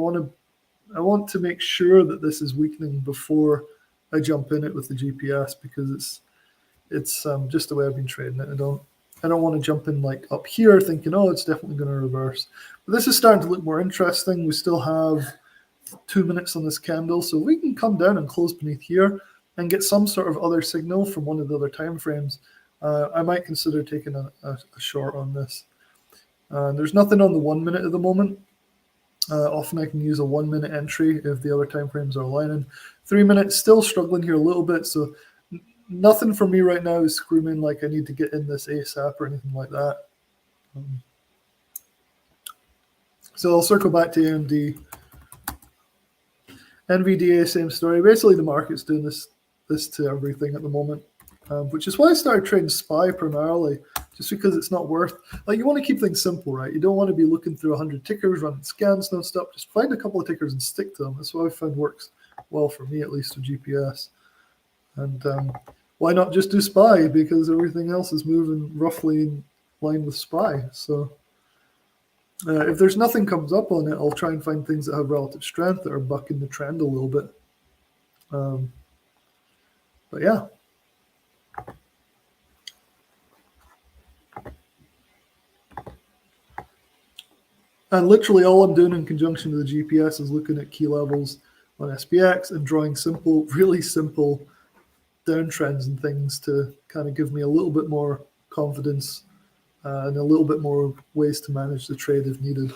A: want to make sure that this is weakening before I jump in it with the GPS because it's just the way I've been trading it. I don't want to jump in like up here thinking, oh, it's definitely going to reverse. But this is starting to look more interesting. We still have 2 minutes on this candle, so we can come down and close beneath here and get some sort of other signal from one of the other time frames. I might consider taking a short on this. There's nothing on the 1 minute at the moment. Often I can use a 1 minute entry if the other time frames are aligning. 3 minutes, still struggling here a little bit, so nothing for me right now is screaming like I need to get in this ASAP or anything like that. So I'll circle back to AMD. NVDA, same story. Basically, the market's doing this to everything at the moment, which is why I started trading SPY primarily, just because it's not worth. Like, you want to keep things simple, right? You don't want to be looking through 100 tickers, running scans nonstop. Just find a couple of tickers and stick to them. That's what I found works well for me, at least with GPS. And why not just do SPY? Because everything else is moving roughly in line with SPY. So if there's nothing comes up on it, I'll try and find things that have relative strength that are bucking the trend a little bit. But yeah. And literally all I'm doing in conjunction with the GPS is looking at key levels on SPX and drawing simple, really simple downtrends and things to kind of give me a little bit more confidence and a little bit more ways to manage the trade if needed.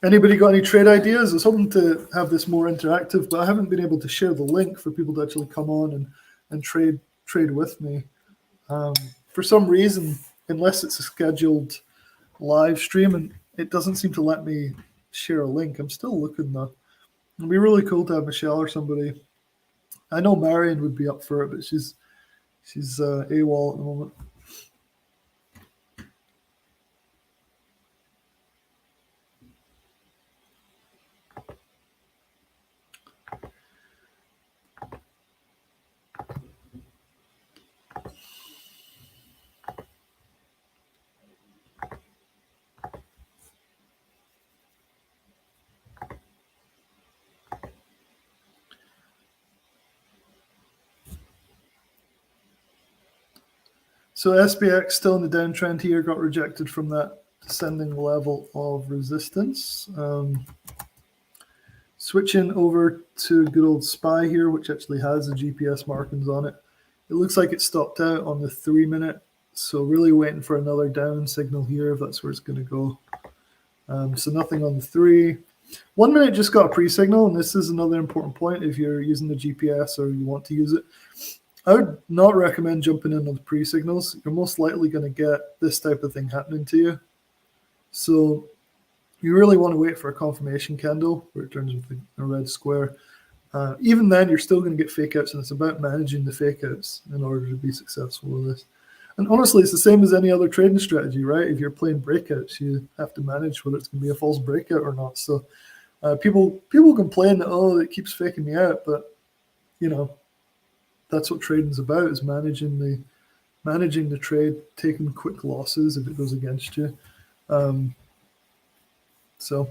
A: Anybody got any trade ideas? I was hoping to have this more interactive, but I haven't been able to share the link for people to actually come on and trade with me. For some reason, unless it's a scheduled live stream, and it doesn't seem to let me share a link. I'm still looking though. It'd be really cool to have Michelle or somebody. I know Marion would be up for it, but she's AWOL at the moment. So SPX still in the downtrend here, got rejected from that descending level of resistance. Switching over to good old SPY here, which actually has the GPS markings on it. It looks like it stopped out on the 3 minute. So really waiting for another down signal here if that's where it's going to go. So nothing on the 3. 1 minute just got a pre-signal, and this is another important point if you're using the GPS or you want to use it. I would not recommend jumping in on the pre-signals. You're most likely going to get this type of thing happening to you. So you really want to wait for a confirmation candle where it turns with a red square. Even then, you're still going to get fake outs, and it's about managing the fake outs in order to be successful with this. And honestly, it's the same as any other trading strategy, right? If you're playing breakouts, you have to manage whether it's going to be a false breakout or not. So people complain that, oh, it keeps faking me out, but you know, that's what trading's about, is managing the trade, taking quick losses if it goes against you. So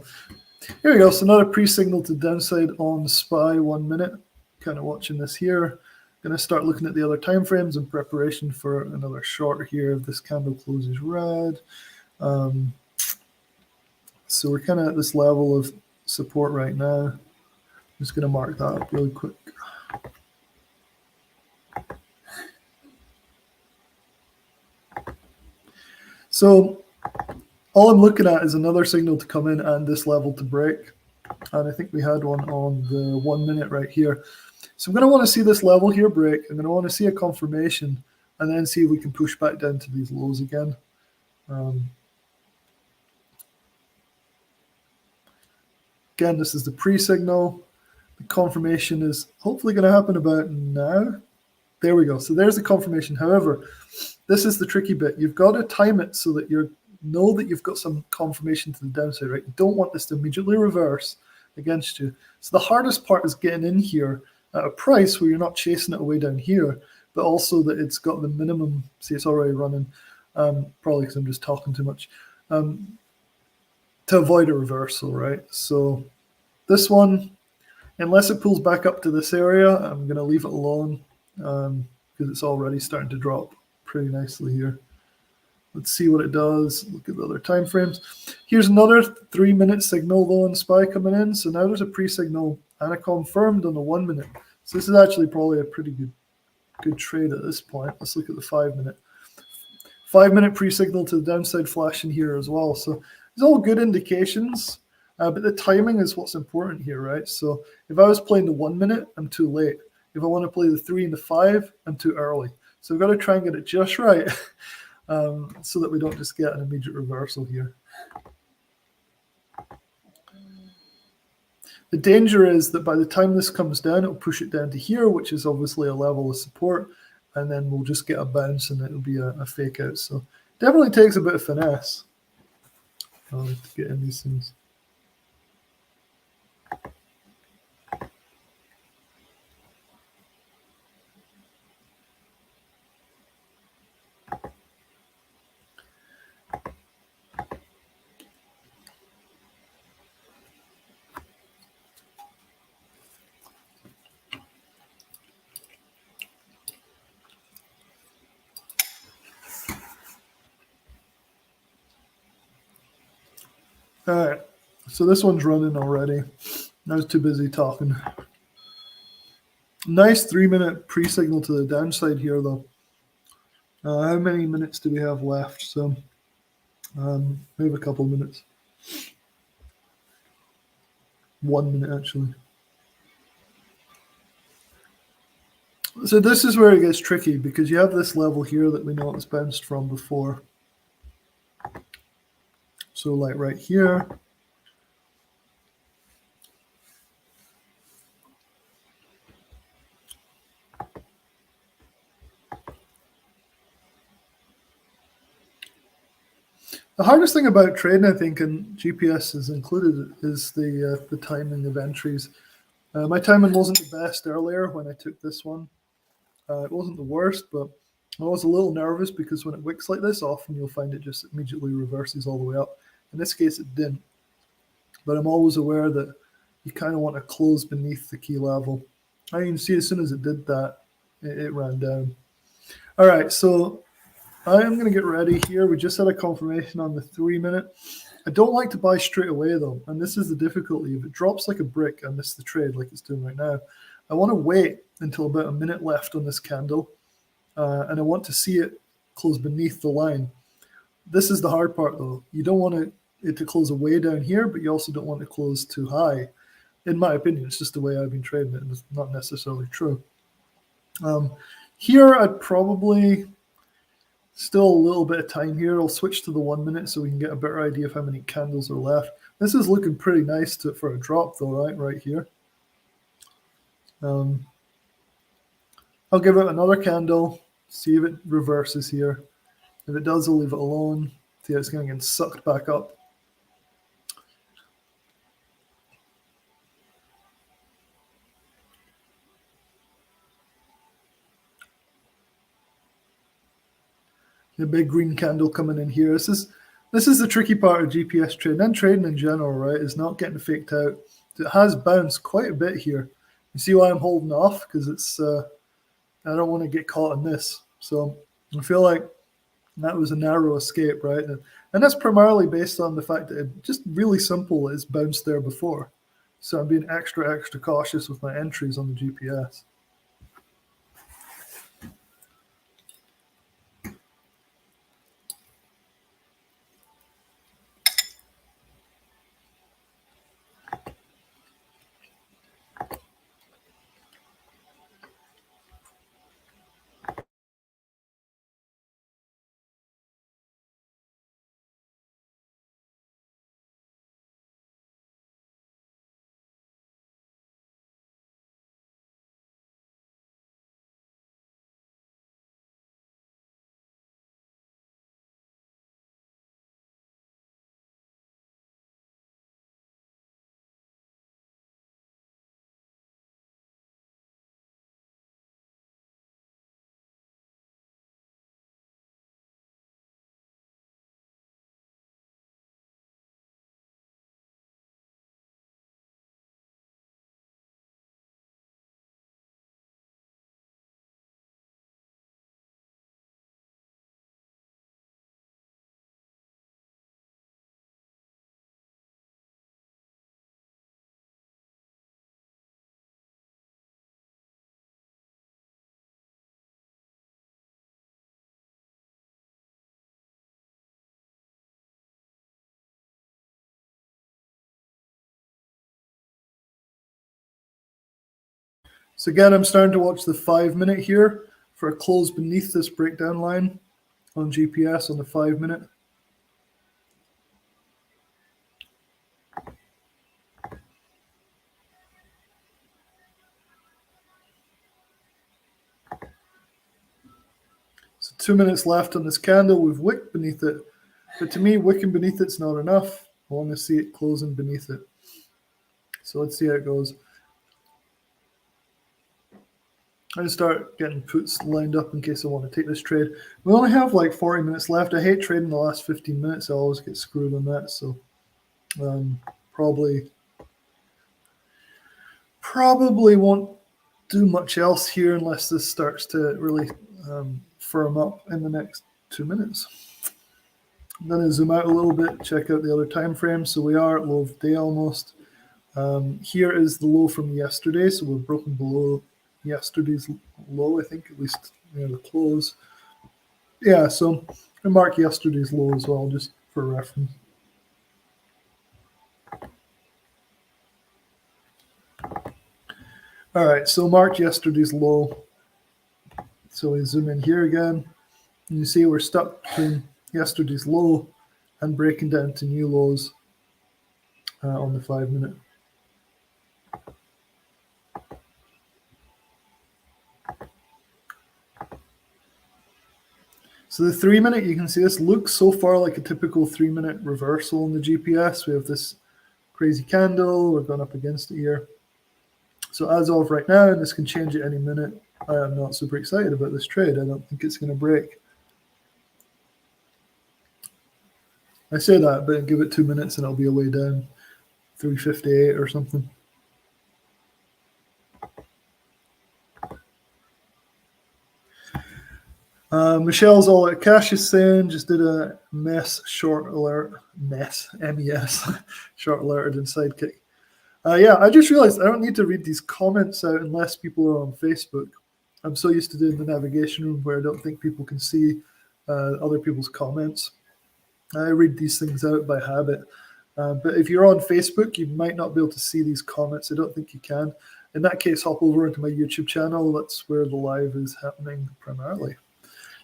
A: here we go. So another pre-signal to downside on SPY 1 minute. Kind of watching this here. Going to start looking at the other time frames in preparation for another short here if this candle closes red. So we're kind of at this level of support right now. I'm just going to mark that up really quick. So all I'm looking at is another signal to come in and this level to break. And I think we had one on the 1 minute right here. So I'm going to want to see this level here break. I'm going to want to see a confirmation and then see if we can push back down to these lows again. Again, this is the pre-signal. The confirmation is hopefully going to happen about now. There we go. So there's the confirmation. However, this is the tricky bit. You've got to time it so that you know that you've got some confirmation to the downside, right? You don't want this to immediately reverse against you. So the hardest part is getting in here at a price where you're not chasing it away down here, but also that it's got the minimum. See, it's already running, probably because I'm just talking too much, to avoid a reversal, right? So This one, unless it pulls back up to this area, I'm going to leave it alone because it's already starting to drop pretty nicely here. Let's see what it does. Look at the other time frames. Here's another 3-minute signal though on SPY coming in. So now there's a pre-signal and a confirmed on the 1 minute. So this is actually probably a pretty good trade at this point. Let's look at the 5-minute. 5-minute pre-signal to the downside flashing here as well. So it's all good indications, but the timing is what's important here, right? So if I was playing the 1 minute, I'm too late. If I want to play the 3 and the 5, I'm too early. So we've got to try and get it just right so that we don't just get an immediate reversal here. The danger is that by the time this comes down, it'll push it down to here, which is obviously a level of support, and then we'll just get a bounce and it'll be a fake out. So definitely takes a bit of finesse to get in these things. All right, so this one's running already. I was too busy talking. Nice 3-minute pre-signal to the downside here, though. How many minutes do we have left? So we have a couple minutes. 1 minute, actually. So this is where it gets tricky because you have this level here that we know it was bounced from before. So like right here. The hardest thing about trading, I think, and GPS is included, is the timing of entries. My timing wasn't the best earlier when I took this one. It wasn't the worst, but I was a little nervous because when it wicks like this, often you'll find it just immediately reverses all the way up. In this case, it didn't. But I'm always aware that you kind of want to close beneath the key level. And you can see as soon as it did that, it ran down. All right, so I am going to get ready here. We just had a confirmation on the 3-minute. I don't like to buy straight away, though, and this is the difficulty. If it drops like a brick, I miss the trade like it's doing right now. I want to wait until about a minute left on this candle, and I want to see it close beneath the line. This is the hard part, though. You don't want it to close way down here, but you also don't want it to close too high. In my opinion, it's just the way I've been trading it, and it's not necessarily true. Here, I'd probably still a little bit of time here. I'll switch to the 1 minute so we can get a better idea of how many candles are left. This is looking pretty nice for a drop, though, right here. I'll give it another candle, see if it reverses here. If it does, I'll leave it alone. See how it's going to get sucked back up. The big green candle coming in here. This is the tricky part of GPS trading and trading in general, right? Is not getting faked out. It has bounced quite a bit here. You see why I'm holding off? Because it's I don't want to get caught in this. So I feel like that was a narrow escape, right? And that's primarily based on the fact that it just really simple. It's bounced there before. So I'm being extra cautious with my entries on the GPS. So again, I'm starting to watch the 5 minute here for a close beneath this breakdown line on GPS on the 5 minute. So 2 minutes left on this candle. We've wicked beneath it. But to me, wicking beneath it's not enough. I want to see it closing beneath it. So let's see how it goes. I start getting puts lined up in case I want to take this trade. We only have like 40 minutes left. I hate trading the last 15 minutes. I always get screwed on that. So probably won't do much else here unless this starts to really firm up in the next 2 minutes. I'm going to zoom out a little bit, check out the other time frames. So we are at low of day almost. Here is the low from yesterday. So we're broken below yesterday's low, I think, at least near the close. Yeah, so I mark yesterday's low as well, just for reference. All right, so mark yesterday's low. So we zoom in here again, and you see we're stuck between yesterday's low and breaking down to new lows on the 5 minute. So the 3 minute, you can see this looks so far like a typical 3 minute reversal in the GPS. We have this crazy candle, we're going up against it here. So as of right now, and this can change at any minute, I am not super excited about this trade. I don't think it's going to break. I say that, but give it 2 minutes and it'll be away down 358 or something. Michelle's all out. Cash is saying just did a mess short alert. MES short alerted in Sidekick. Yeah, I just realized I don't need to read these comments out unless people are on Facebook. I'm so used to doing the navigation room where I don't think people can see other people's comments. I read these things out by habit. But if you're on Facebook, you might not be able to see these comments. I don't think you can. In that case, hop over into my YouTube channel. That's where the live is happening primarily.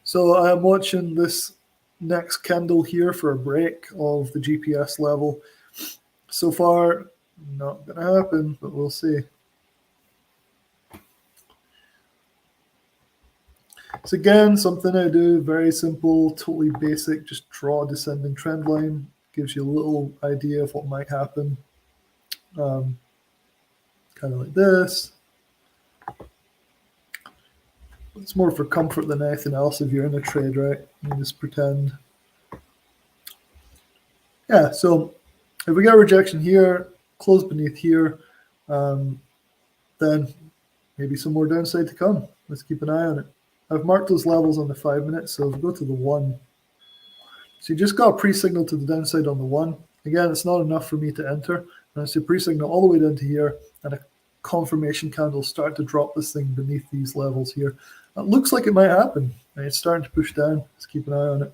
A: So I'm watching this next candle here for a break of the GPS level. So far, not going to happen, but we'll see. So again, something I do, very simple, totally basic, just draw a descending trend line. Gives you a little idea of what might happen. Kind of like this. It's more for comfort than anything else if you're in a trade, right? You just pretend. Yeah, so if we get a rejection here, close beneath here, then maybe some more downside to come. Let's keep an eye on it. I've marked those levels on the 5 minutes, so if we go to the 1. So you just got a pre-signal to the downside on the 1. Again, it's not enough for me to enter. And I see pre-signal all the way down to here, and a confirmation candle start to drop this thing beneath these levels here. It looks like it might happen. And it's starting to push down. Let's keep an eye on it.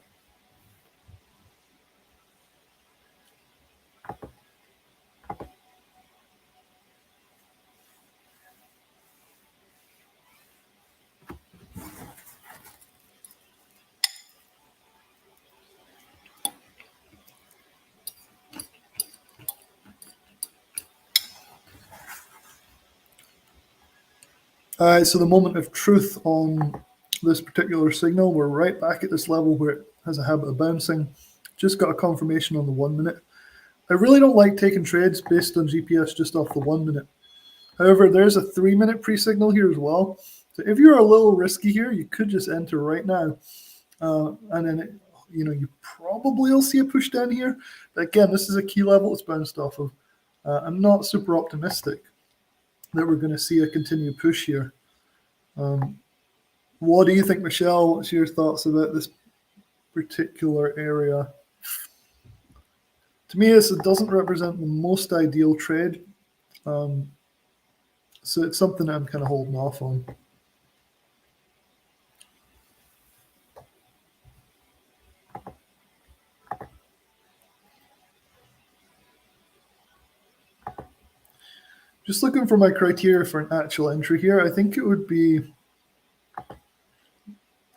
A: All right, so the moment of truth on this particular signal, we're right back at this level where it has a habit of bouncing. Just got a confirmation on the 1 minute. I really don't like taking trades based on GPS just off the 1 minute. However, there's a 3 minute pre-signal here as well. So if you're a little risky here, you could just enter right now. And then, you probably will see a push down here. But again, this is a key level it's bounced off of. I'm not super optimistic that we're going to see a continued push here. What do you think, Michelle? What's your thoughts about this particular area? To me, this doesn't represent the most ideal trade. So it's something I'm kind of holding off on. Just looking for my criteria for an actual entry here. I think it would be,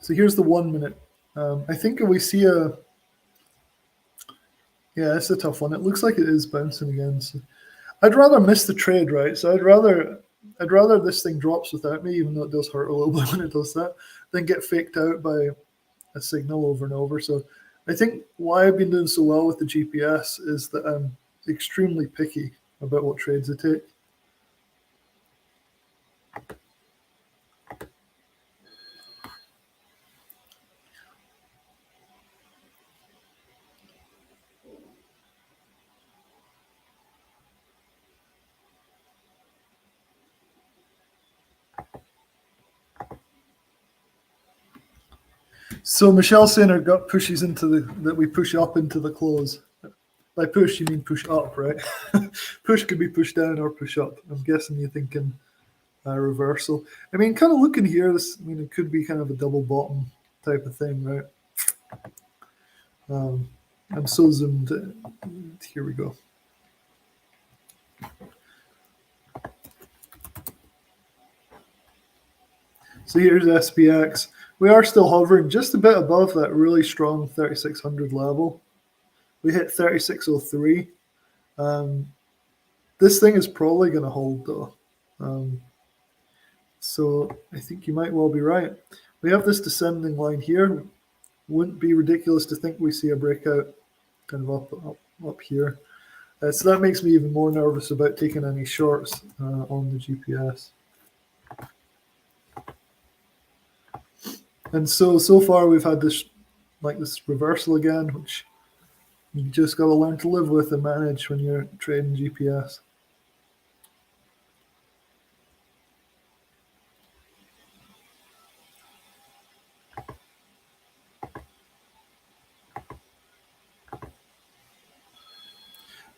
A: so here's the 1 minute. I think if we see yeah, it's a tough one. It looks like it is bouncing again. So I'd rather miss the trade, right? So I'd rather this thing drops without me, even though it does hurt a little bit when it does that, than get faked out by a signal over and over. So I think why I've been doing so well with the GPS is that I'm extremely picky about what trades I take. So Michelle's saying her gut pushes into that we push up into the close. By push, you mean push up, right? Push could be push down or push up. I'm guessing you're thinking reversal. I mean, kind of looking here, this, I mean, it could be kind of a double bottom type of thing, right? I'm so zoomed in. Here we go. So here's SPX. We are still hovering just a bit above that really strong 3600 level. We hit 3603. This thing is probably going to hold though. So I think you might well be right. We have this descending line here. Wouldn't be ridiculous to think we see a breakout kind of up here. So that makes me even more nervous about taking any shorts on the GPS. And so far we've had this reversal again, which you just got to learn to live with and manage when you're trading GPS.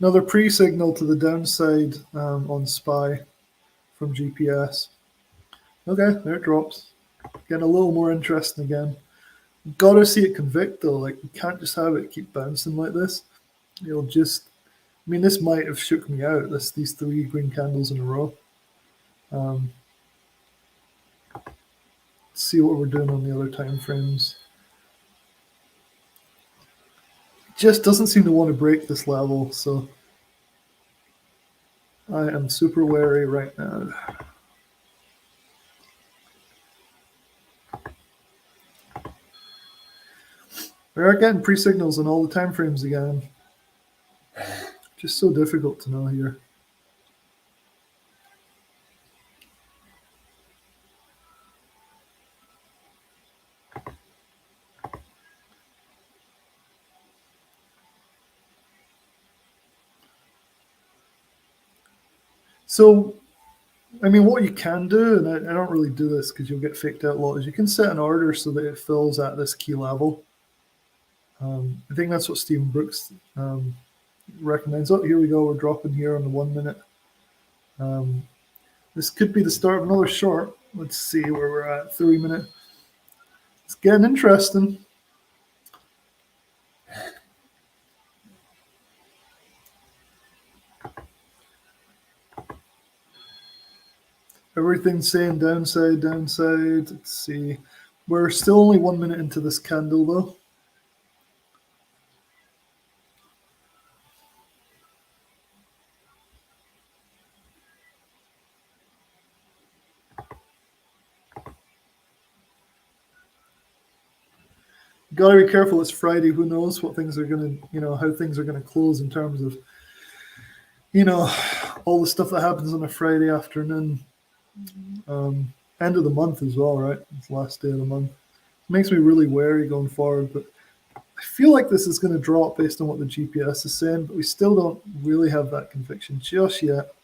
A: Another pre-signal to the downside on SPY from GPS. Okay, there it drops. Getting a little more interesting again. Got to see it convict though. Like, you can't just have it keep bouncing like this. It'll just, I mean, this might have shook me out. These 3 green candles in a row. Let's see what we're doing on the other time frames. Just doesn't seem to want to break this level, so I am super wary right now. We are getting pre-signals on all the time frames again. Just so difficult to know here. So, I mean, what you can do, and I don't really do this because you'll get faked out a lot, is you can set an order so that it fills at this key level. I think that's what Stephen Brooks recommends. Oh, here we go. We're dropping here on the 1 minute. This could be the start of another short. Let's see where we're at. 3 minute. It's getting interesting. Everything's saying downside, downside. Let's see. We're still only 1 minute into this candle though. Got to be careful. It's Friday. Who knows what things are going to, how things are going to close in terms of, all the stuff that happens on a Friday afternoon. End of the month as well, right? It's the last day of the month. It makes me really wary going forward, but I feel like this is going to drop based on what the GPS is saying, but we still don't really have that conviction just yet.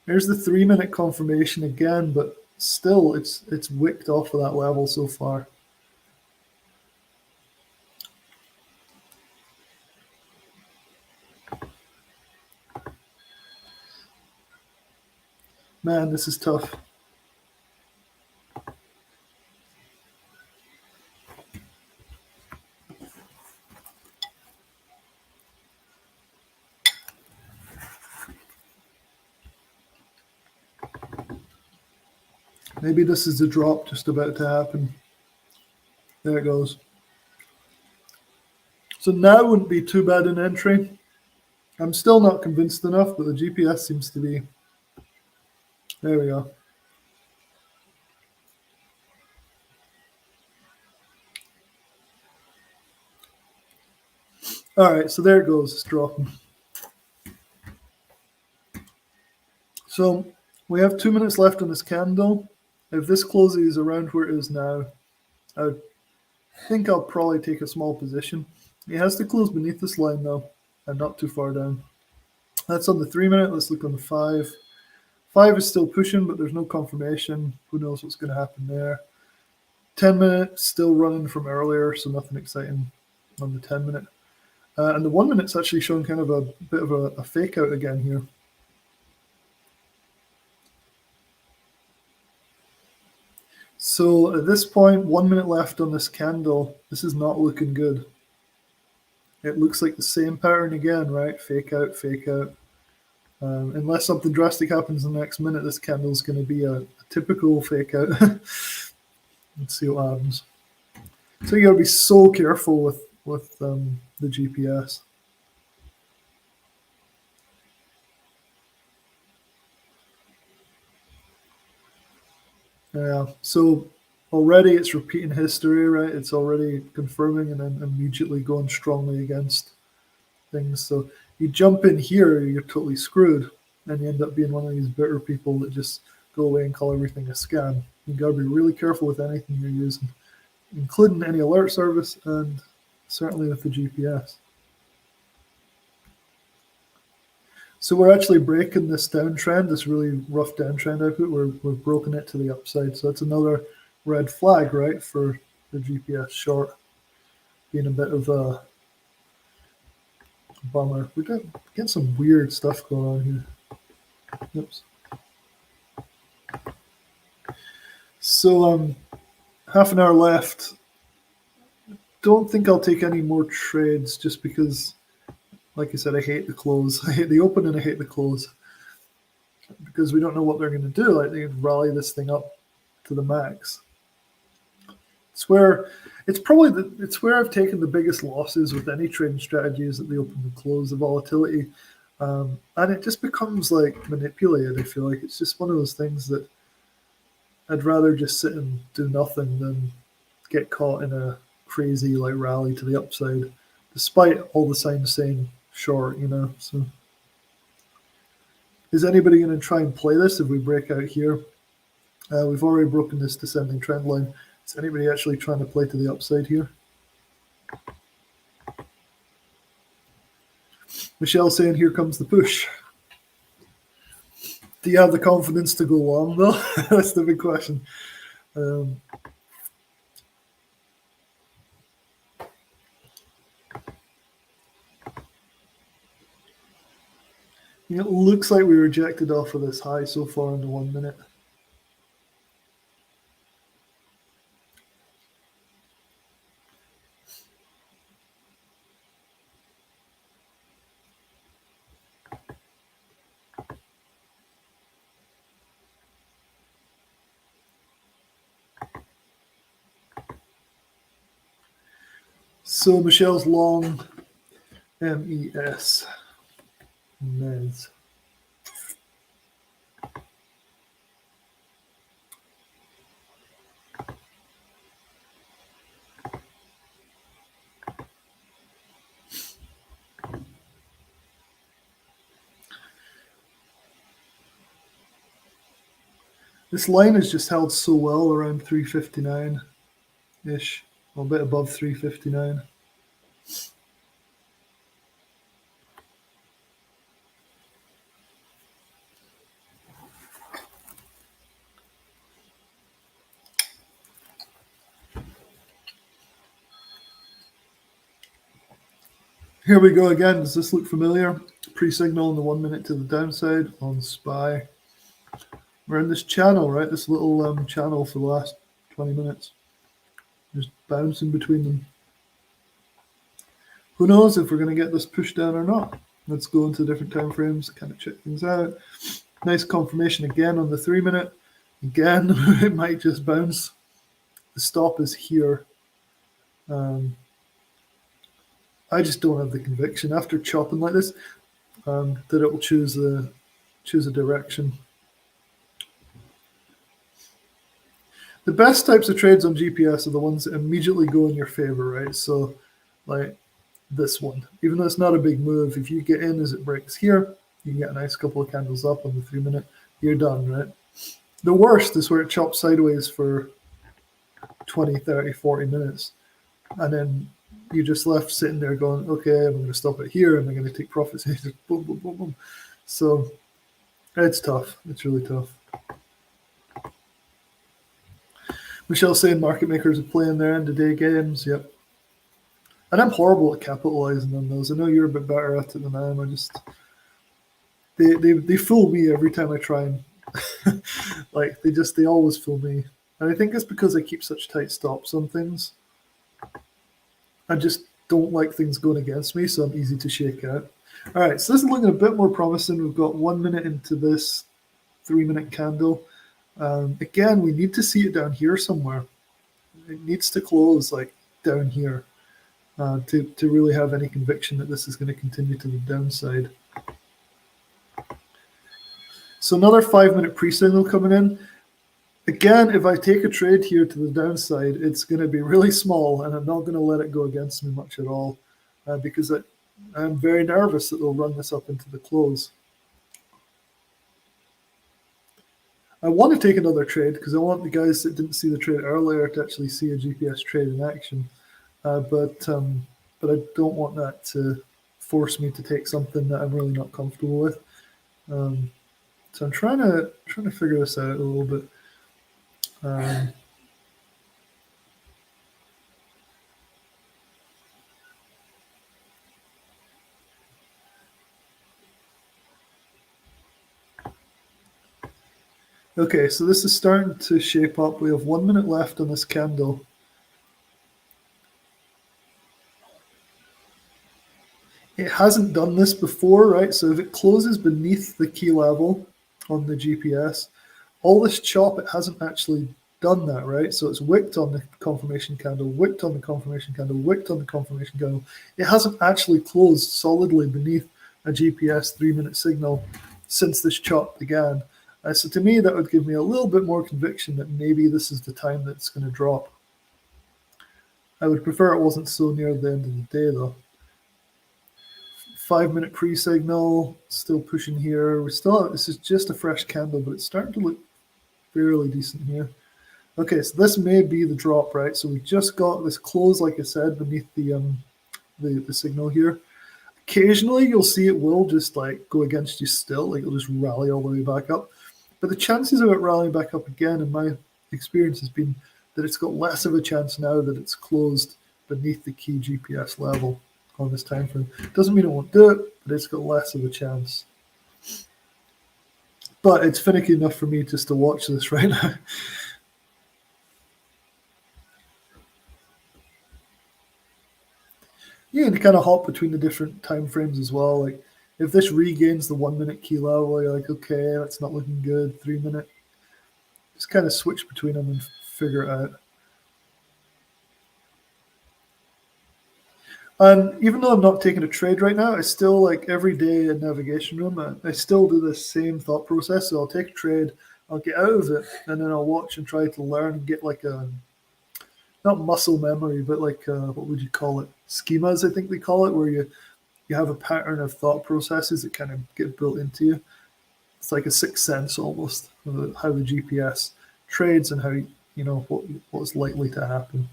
A: There's the 3 minute confirmation again, but still it's wicked off of that level so far. Man, this is tough. Maybe this is the drop just about to happen. There it goes. So now wouldn't be too bad an entry. I'm still not convinced enough, but the GPS seems to be. There we go. All right, so there it goes. It's dropping. So we have 2 minutes left on this candle. If this closes around where it is now, I think I'll probably take a small position. It has to close beneath this line though, and not too far down. That's on the 3 minute. Let's look on the 5. 5 is still pushing, but there's no confirmation. Who knows what's going to happen there? 10 minute still running from earlier, so nothing exciting on the 10 minute. And the 1 minute's actually showing kind of a bit of a fake out again here. So at this point, 1 minute left on this candle. This is not looking good. It looks like the same pattern again, right? Fake out, fake out. Unless something drastic happens in the next minute, this candle is going to be a typical fake out. Let's see what happens. So you got to be so careful with the GPS. Yeah, so already it's repeating history, right? It's already confirming and then immediately going strongly against things. So you jump in here, you're totally screwed, and you end up being one of these bitter people that just go away and call everything a scam. You got to be really careful with anything you're using, including any alert service and certainly with the GPS. So we're actually breaking this downtrend, this really rough downtrend output. We've broken it to the upside. So that's another red flag, right, for the GPS short being a bit of a bummer. We're getting some weird stuff going on here. Oops. So half an hour left. Don't think I'll take any more trades just because, like I said, I hate the close. I hate the open and I hate the close because we don't know what they're going to do. Like they could rally this thing up to the max. It's where I've taken the biggest losses with any trading strategy is at the open and close, the volatility, and it just becomes like manipulated. I feel like it's just one of those things that I'd rather just sit and do nothing than get caught in a crazy like rally to the upside, despite all the signs saying short, So is anybody going to try and play this if we break out here? We've already broken this descending trend line. Is anybody actually trying to play to the upside here? Michelle saying, here comes the push. Do you have the confidence to go long, though? That's the big question. It looks like we rejected off of this high so far in the 1 minute. So Michelle's long, MES. MES. This line is just held so well around 359-ish, a bit above 359. Here we go again. Does this look familiar? Pre-signal in the 1 minute to the downside on SPY. We're in this channel, right? This little channel for the last 20 minutes. Just bouncing between them. Who knows if we're going to get this pushed down or not? Let's go into different time frames, kind of check things out. Nice confirmation again on the 3 minute. Again, it might just bounce. The stop is here. I just don't have the conviction after chopping like this that it will choose a direction. The best types of trades on GPS are the ones that immediately go in your favor, right? So, like this one, even though it's not a big move, if you get in as it breaks here, you can get a nice couple of candles up on the 3 minute, you're done, right? The worst is where it chops sideways for 20, 30, 40 minutes. And then you're just left sitting there going, okay, I'm going to stop it here. Am I going to take profits? And just boom, boom, boom, boom. So it's tough. It's really tough. Michelle saying market makers are playing their end of day games. Yep. And I'm horrible at capitalizing on those. I know you're a bit better at it than I am. I just they fool me every time I try and like they always fool me. And I think it's because I keep such tight stops on things. I just don't like things going against me, so I'm easy to shake out. All right, so this is looking a bit more promising. We've got 1 minute into this 3 minute candle. Again, we need to see it down here somewhere. It needs to close like down here to really have any conviction that this is going to continue to the downside. So another 5 minute pre-signal coming in. Again, if I take a trade here to the downside, it's going to be really small, and I'm not going to let it go against me much at all because I'm very nervous that they'll run this up into the close. I want to take another trade because I want the guys that didn't see the trade earlier to actually see a GPS trade in action. But I don't want that to force me to take something that I'm really not comfortable with. So I'm trying to figure this out a little bit. Okay, so this is starting to shape up. We have 1 minute left on this candle. It hasn't done this before, right? So if it closes beneath the key level on the GPS, all this chop, it hasn't actually done that, right? So it's wicked on the confirmation candle, wicked on the confirmation candle, wicked on the confirmation candle. It hasn't actually closed solidly beneath a GPS 3 minute signal since this chop began. So to me, that would give me a little bit more conviction that maybe this is the time that it's going to drop. I would prefer it wasn't so near the end of the day, though. 5 minute pre-signal, still pushing here. This is just a fresh candle, but it's starting to look fairly decent here. Okay, so this may be the drop, right? So we just got this close, like I said, beneath the signal here. Occasionally, you'll see it will just like go against you still, like it'll just rally all the way back up. But the chances of it rallying back up again, in my experience, has been that it's got less of a chance now that it's closed beneath the key GPS level on this time frame. Doesn't mean it won't do it, but it's got less of a chance. But it's finicky enough for me just to watch this right now. Yeah, and to kind of hop between the different time frames as well. Like if this regains the 1 minute key level, you're like, okay, that's not looking good. 3 minute, just kind of switch between them and figure it out. And even though I'm not taking a trade right now, I still, like every day in Navigation Room, I still do the same thought process. So I'll take a trade, I'll get out of it, and then I'll watch and try to learn and get like a, not muscle memory, but like what would you call it? Schemas, I think they call it, where you have a pattern of thought processes that kind of get built into you. It's like a sixth sense almost of how the GPS trades and how you know what's likely to happen.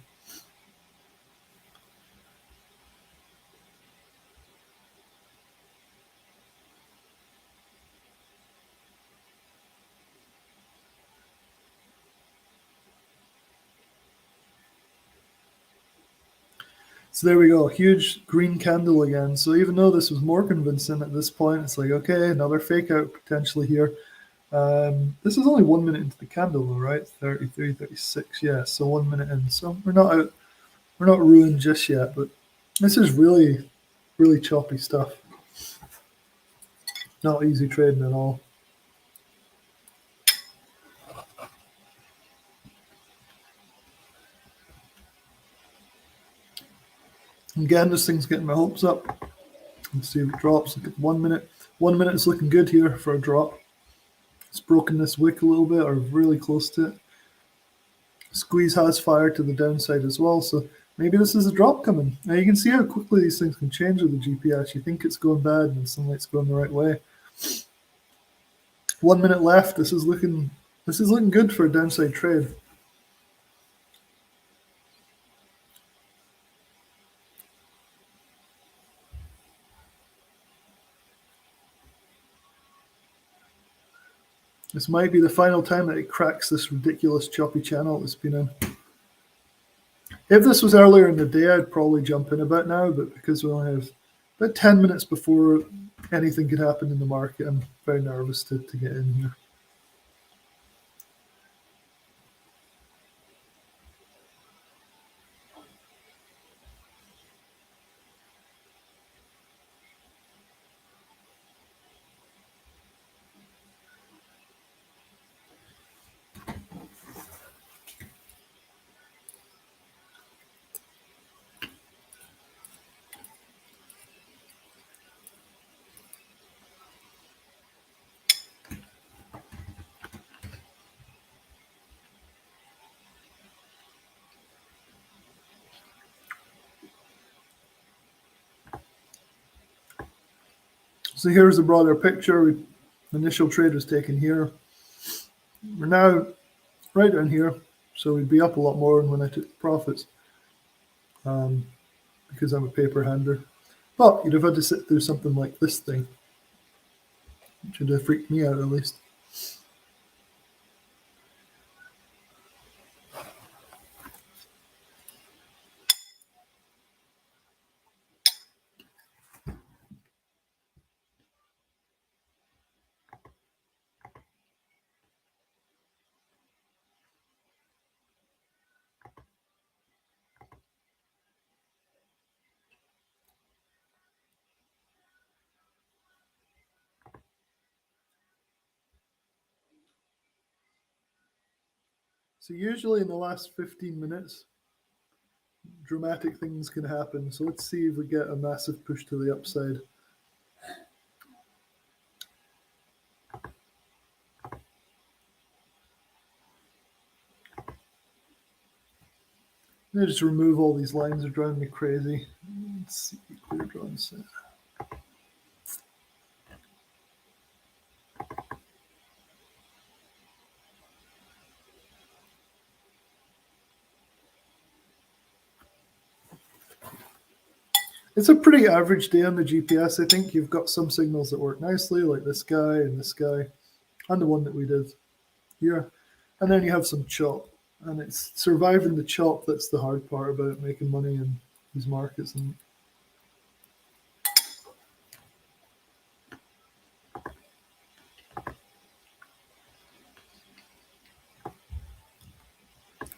A: So there we go, huge green candle again. So even though this was more convincing at this point, it's like, okay, another fake out potentially here. This is only 1 minute into the candle though, right? 33, 36, yeah, so 1 minute in. So we're not out, we're not ruined just yet, but this is really, really choppy stuff. Not easy trading at all. Again, this thing's getting my hopes up. Let's see if it drops. Look at 1 minute. 1 minute is looking good here for a drop. It's broken this wick a little bit, or really close to it. Squeeze has fire to the downside as well, so maybe this is a drop coming. Now you can see how quickly these things can change with the GPS. You think it's going bad, and suddenly it's going the right way. 1 minute left. This is looking good for a downside trade. This might be the final time that it cracks this ridiculous choppy channel it's been in. If this was earlier in the day, I'd probably jump in about now, but because we only have about 10 minutes before anything could happen in the market, I'm very nervous to get in here. So here's the broader picture. Initial trade was taken here. We're now right down here, so we'd be up a lot more than when I took the profits, because I'm a paper hander. But you'd have had to sit through something like this thing, which would have freaked me out at least. So usually in the last 15 minutes, dramatic things can happen. So let's see if we get a massive push to the upside. I just remove all these lines, they're driving me crazy. Let's see, clear drawn set. It's a pretty average day on the GPS. I think you've got some signals that work nicely, like this guy, and the one that we did here. And then you have some chop. And it's surviving the chop that's the hard part about making money in these markets. And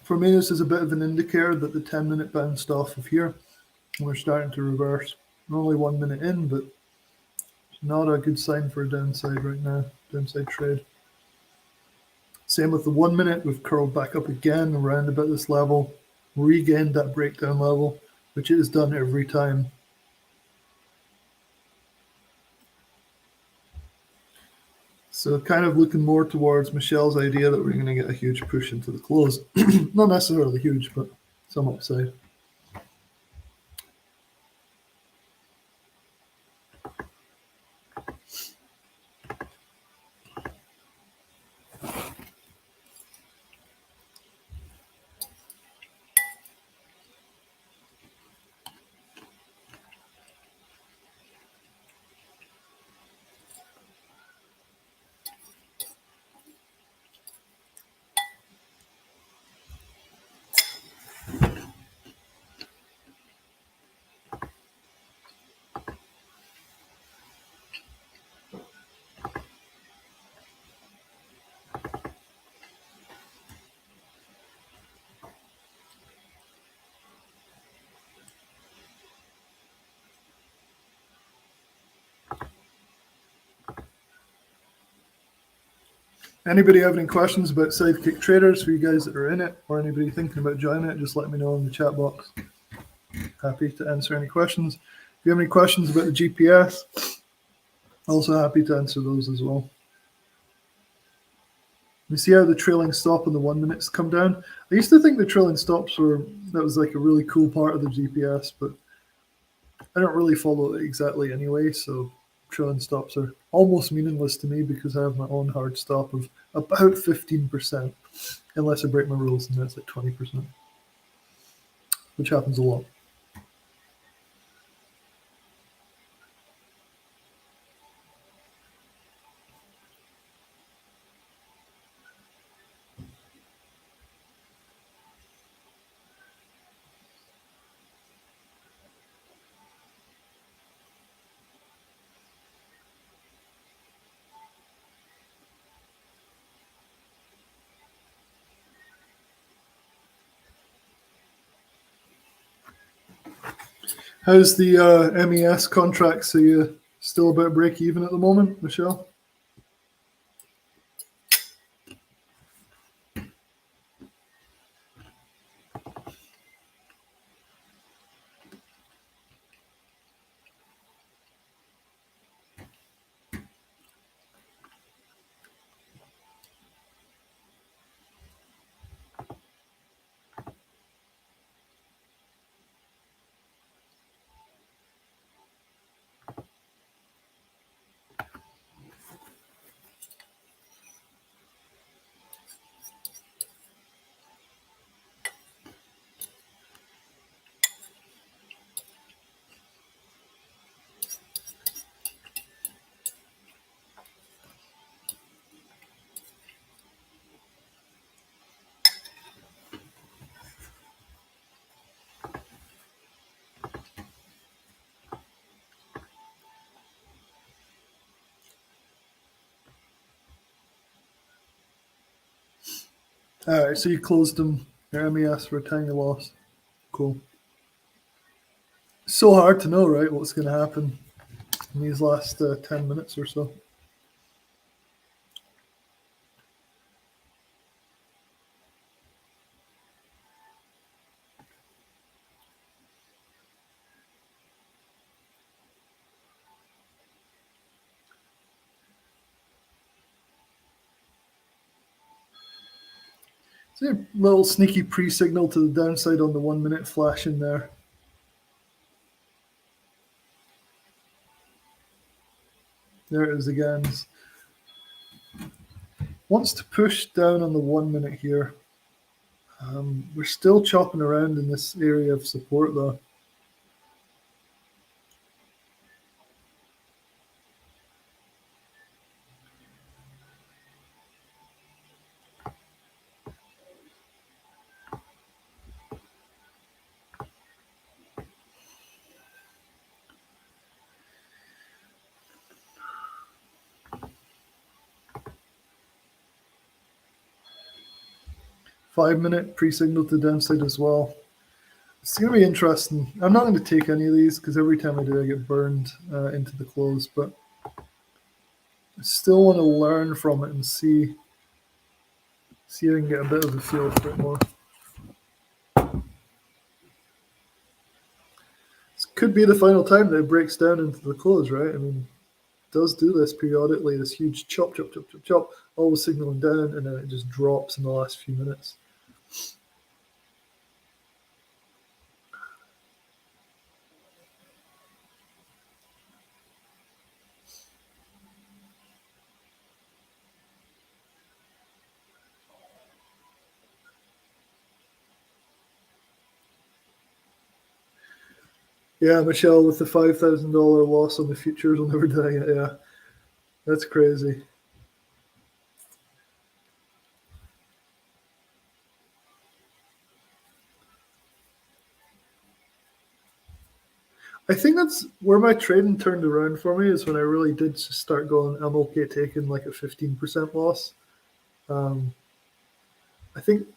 A: for me, this is a bit of an indicator that the 10-minute bounced off of here. We're starting to reverse. We're only 1 minute in, but it's not a good sign for a downside right now, downside trade. Same with the 1 minute, we've curled back up again around about this level, regained that breakdown level, which it has done every time. So kind of looking more towards Michelle's idea that we're going to get a huge push into the close. Not necessarily huge, but some upside. Anybody have any questions about Sidekick Traders for you guys that are in it, or anybody thinking about joining it, just let me know in the chat box. happy to answer any questions. If you have any questions about the GPS, also happy to answer those as well. You see how the trailing stop and the 1 minutes come down? I used to think the trailing stops that was like a really cool part of the GPS, but I don't really follow it exactly anyway, so trailing stops are almost meaningless to me because I have my own hard stop of about 15%, unless I break my rules, and that's at 20%, which happens a lot. How's the MES contracts? Are you still about break even at the moment, Michelle? All right, so you closed them, your MES for a tiny loss. Cool. So hard to know, right, what's going to happen in these last 10 minutes or so. See a little sneaky pre-signal to the downside on the 1 minute flash in there. There it is again. Wants to push down on the 1 minute here. We're still chopping around in this area of support though. Five-minute pre-signal to the downside as well. It's going to be interesting. I'm not going to take any of these because every time I do, I get burned into the close. But I still want to learn from it and see if I can get a bit of a feel for it more. This could be the final time that it breaks down into the close, right? I mean, it does do this periodically. This huge chop, chop, chop, chop, chop, always signaling down, and then it just drops in the last few minutes. Yeah, Michelle, with the $5,000 loss on the futures, will never deny it. Yeah, that's crazy. I think that's where my trading turned around for me is when I really did just start going, I'm okay taking like a 15% loss. I think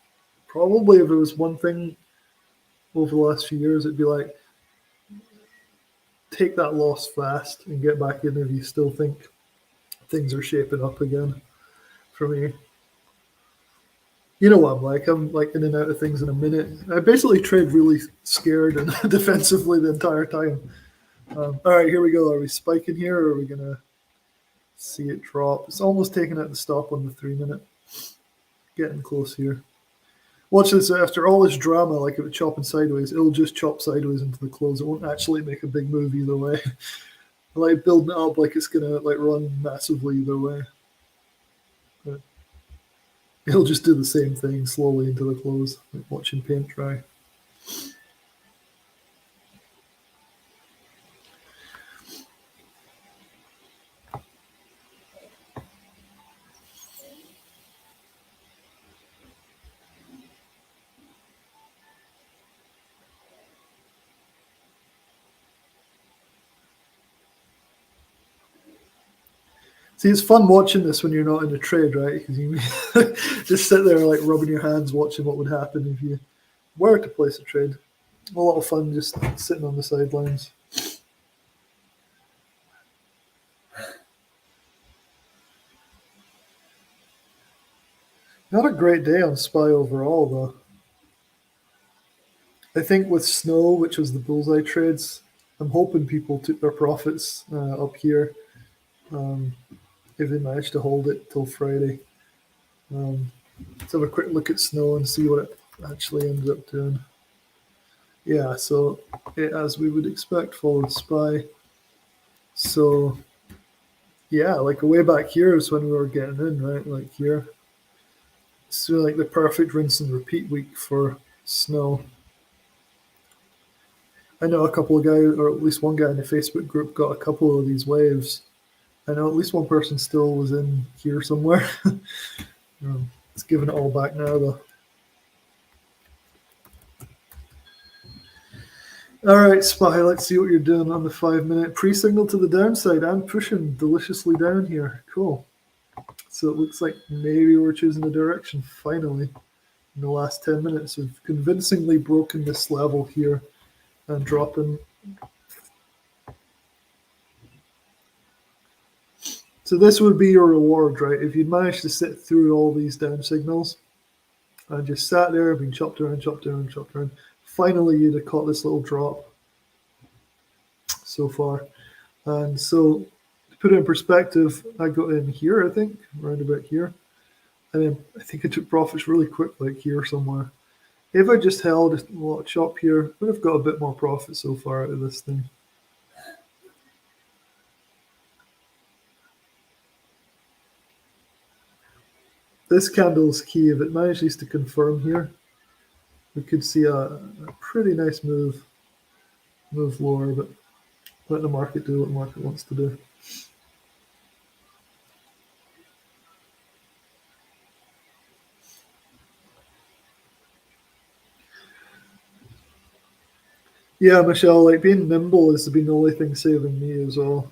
A: probably if it was one thing over the last few years, it'd be like, take that loss fast and get back in if you still think things are shaping up again for me. You know what I'm like. I'm like in and out of things in a minute. I basically trade really scared and defensively the entire time. All right, here we go. Are we spiking here, or are we gonna see it drop? It's almost taken out the stop on the 3 minute. Getting close here. Watch this. After all this drama, like if it's chopping sideways, it'll just chop sideways into the close. It won't actually make a big move either way. I like building it up like it's gonna like run massively either way. But it'll just do the same thing slowly into the close, like watching paint dry. See, it's fun watching this when you're not in a trade, right? Because you just sit there like rubbing your hands, watching what would happen if you were to place a trade. A lot of fun just sitting on the sidelines. Not a great day on SPY overall, though. I think with Snow, which was the bullseye trades, I'm hoping people took their profits up here if they managed to hold it till Friday. Let's have a quick look at Snow and see what it actually ended up doing. Yeah, so it, as we would expect, followed SPY. So yeah, like way back here is when we were getting in, right? Like here. So like the perfect rinse and repeat week for Snow. I know a couple of guys, or at least one guy in the Facebook group got a couple of these waves. I know at least one person still was in here somewhere. It's giving it all back now, though. All right, SPY, let's see what you're doing on the 5 minute pre-signal to the downside. I'm pushing deliciously down here. Cool. So it looks like maybe we're choosing a direction finally in the last 10 minutes. We've convincingly broken this level here and dropping. So this would be your reward, right? If you'd managed to sit through all these down signals and just sat there, being chopped around, chopped around, chopped around, finally you'd have caught this little drop so far. And so to put it in perspective, I got in here, I think, around about here. And then I think I took profits really quick, like here somewhere. If I just held a lot of chop here, I would have got a bit more profit so far out of this thing. This candle is key. If it manages to confirm here, we could see a pretty nice move lower, but let the market do what the market wants to do. Yeah, Michelle, like being nimble has been the only thing saving me as well.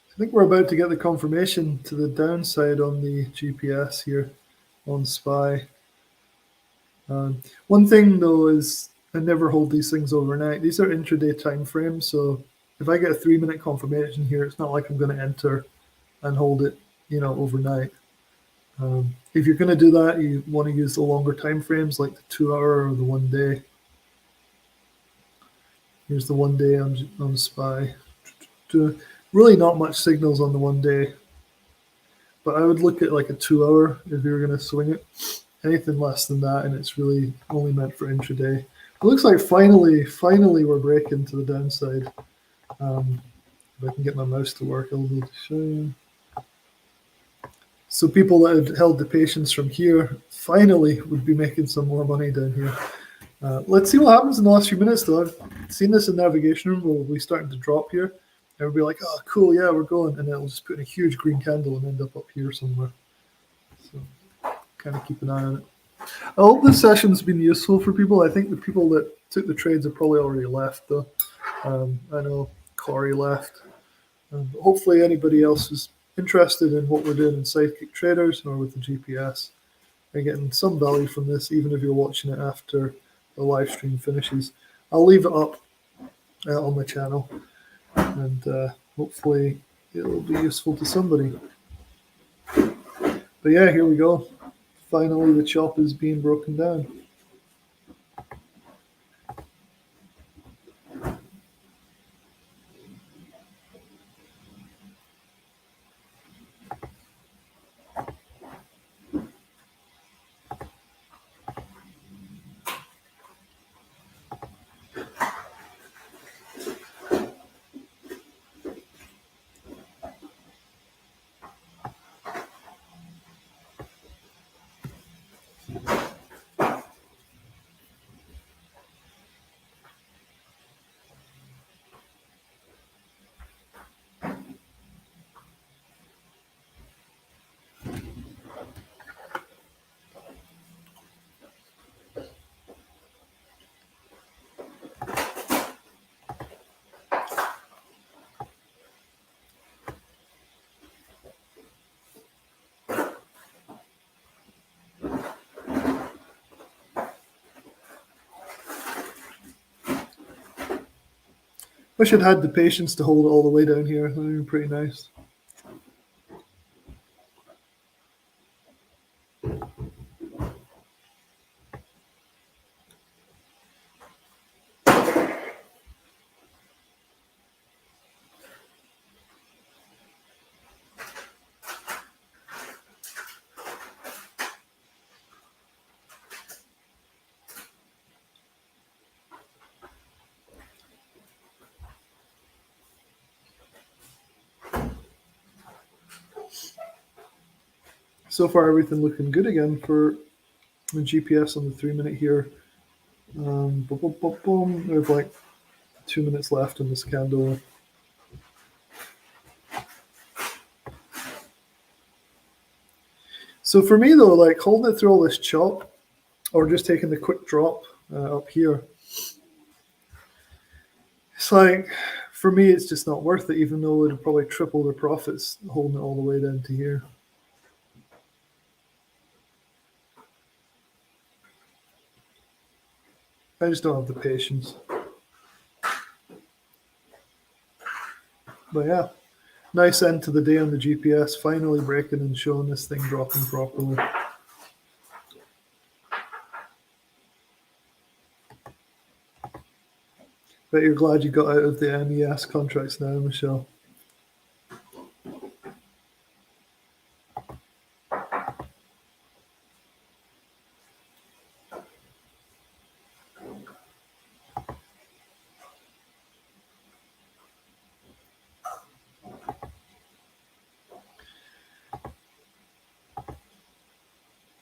A: I think we're about to get the confirmation to the downside on the GPS here on SPY. One thing though is I never hold these things overnight. These are intraday time frames, so if I get a 3 minute confirmation here, it's not like I'm going to enter and hold it, overnight. If you're going to do that, you want to use the longer time frames, like the 2 hour or the 1 day. Here's the 1 day on SPY. Really not much signals on the 1 day, but I would look at like a 2 hour if you were going to swing it. Anything less than that, and it's really only meant for intraday. It looks like finally we're breaking to the downside. If I can get my mouse to work, I'll be able to show you. So people that had held the patience from here finally would be making some more money down here. Let's see what happens in the last few minutes, though. I've seen this in Navigation Room. We'll be starting to drop here. And we'll be like, oh, cool, yeah, we're going. And then it'll just put in a huge green candle and end up here somewhere. So kind of keep an eye on it. I hope this session's been useful for people. I think the people that took the trades have probably already left, though. I know Corey left. Hopefully, anybody else who's interested in what we're doing in Sidekick Traders or with the GPS are getting some value from this, even if you're watching it after the live stream finishes. I'll leave it up on my channel, and hopefully it'll be useful to somebody. But yeah, here we go. Finally, the chop is being broken down. Wish I'd had the patience to hold it all the way down here. That would have been pretty nice. So far, everything looking good again for the GPS on the 3 minute here. Boom, boom, boom, boom. We have like 2 minutes left on this candle. So for me though, like holding it through all this chop or just taking the quick drop up here, it's like, for me, it's just not worth it, even though it'd probably triple their profits holding it all the way down to here. I just don't have the patience. But yeah, nice end to the day on the GPS, finally breaking and showing this thing dropping properly. Bet you're glad you got out of the MES contracts now, Michelle.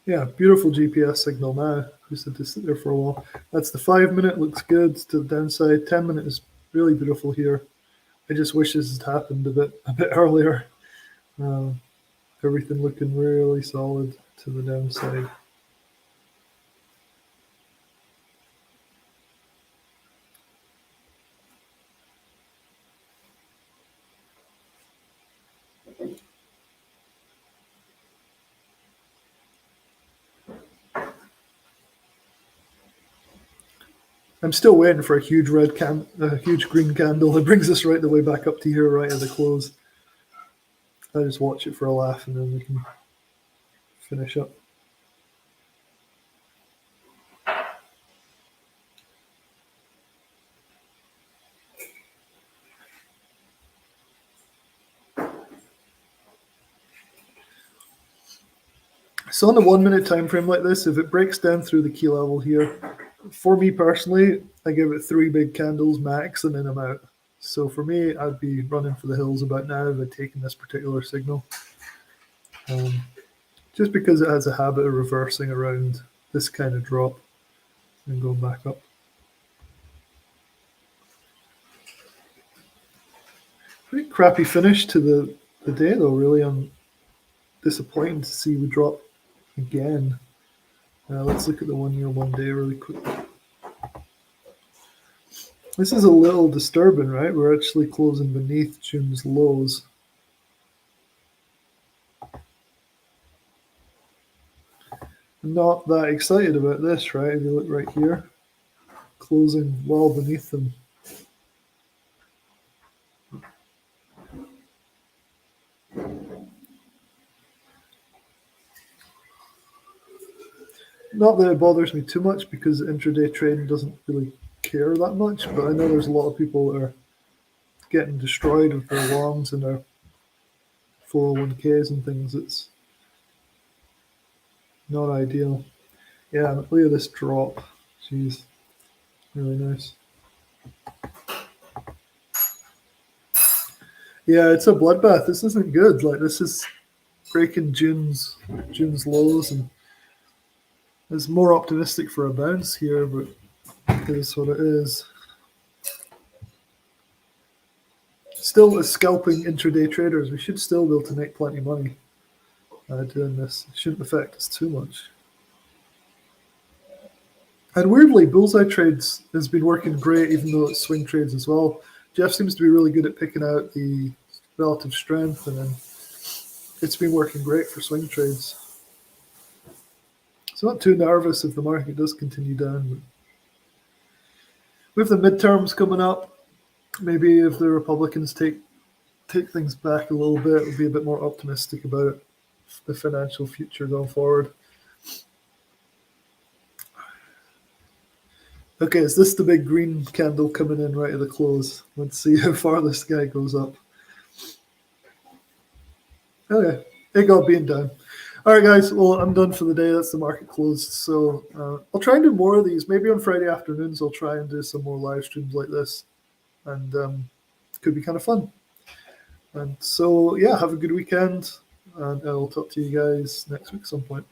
A: Yeah, beautiful GPS signal now. Just had to sit there for a while. That's the 5 minute, looks good to the downside. 10 minute is really beautiful here. I just wish this had happened a bit earlier. Everything looking really solid to the downside. I'm still waiting for a huge huge green candle that brings us right the way back up to here, right at the close. I just watch it for a laugh and then we can finish up. So on the 1 minute time frame like this, if it breaks down through the key level here, for me personally, I give it 3 big candles max and then I'm out. So for me, I'd be running for the hills about now if I'd taken this particular signal. Just because it has a habit of reversing around this kind of drop and going back up. Pretty crappy finish to the day though, really. I'm disappointed to see we drop again. Let's look at the 1 year, 1 day really quick. This is a little disturbing, right? We're actually closing beneath June's lows. I'm not that excited about this, right? If you look right here, closing well beneath them. Not that it bothers me too much because intraday trading doesn't really care that much, but I know there's a lot of people that are getting destroyed with their longs and their 401ks and things. It's not ideal. Yeah, look at this drop. Jeez, really nice. Yeah, it's a bloodbath. This isn't good. Like, this is breaking June's lows, and it's more optimistic for a bounce here, but it is what it is. Still, as scalping intraday traders, we should still be able to make plenty of money doing this. It shouldn't affect us too much. And weirdly, Bullseye Trades has been working great, even though it's swing trades as well. Jeff seems to be really good at picking out the relative strength, and then it's been working great for swing trades. So not too nervous if the market does continue down. But with the midterms coming up, maybe if the Republicans take things back a little bit, we'll be a bit more optimistic about the financial future going forward. Okay, is this the big green candle coming in right at the close? Let's see how far this guy goes up. Okay, it got being down. All right, guys. Well, I'm done for the day. That's the market closed. So I'll try and do more of these. Maybe on Friday afternoons, I'll try and do some more live streams like this. And it could be kind of fun. And so, yeah, have a good weekend. And I'll talk to you guys next week at some point.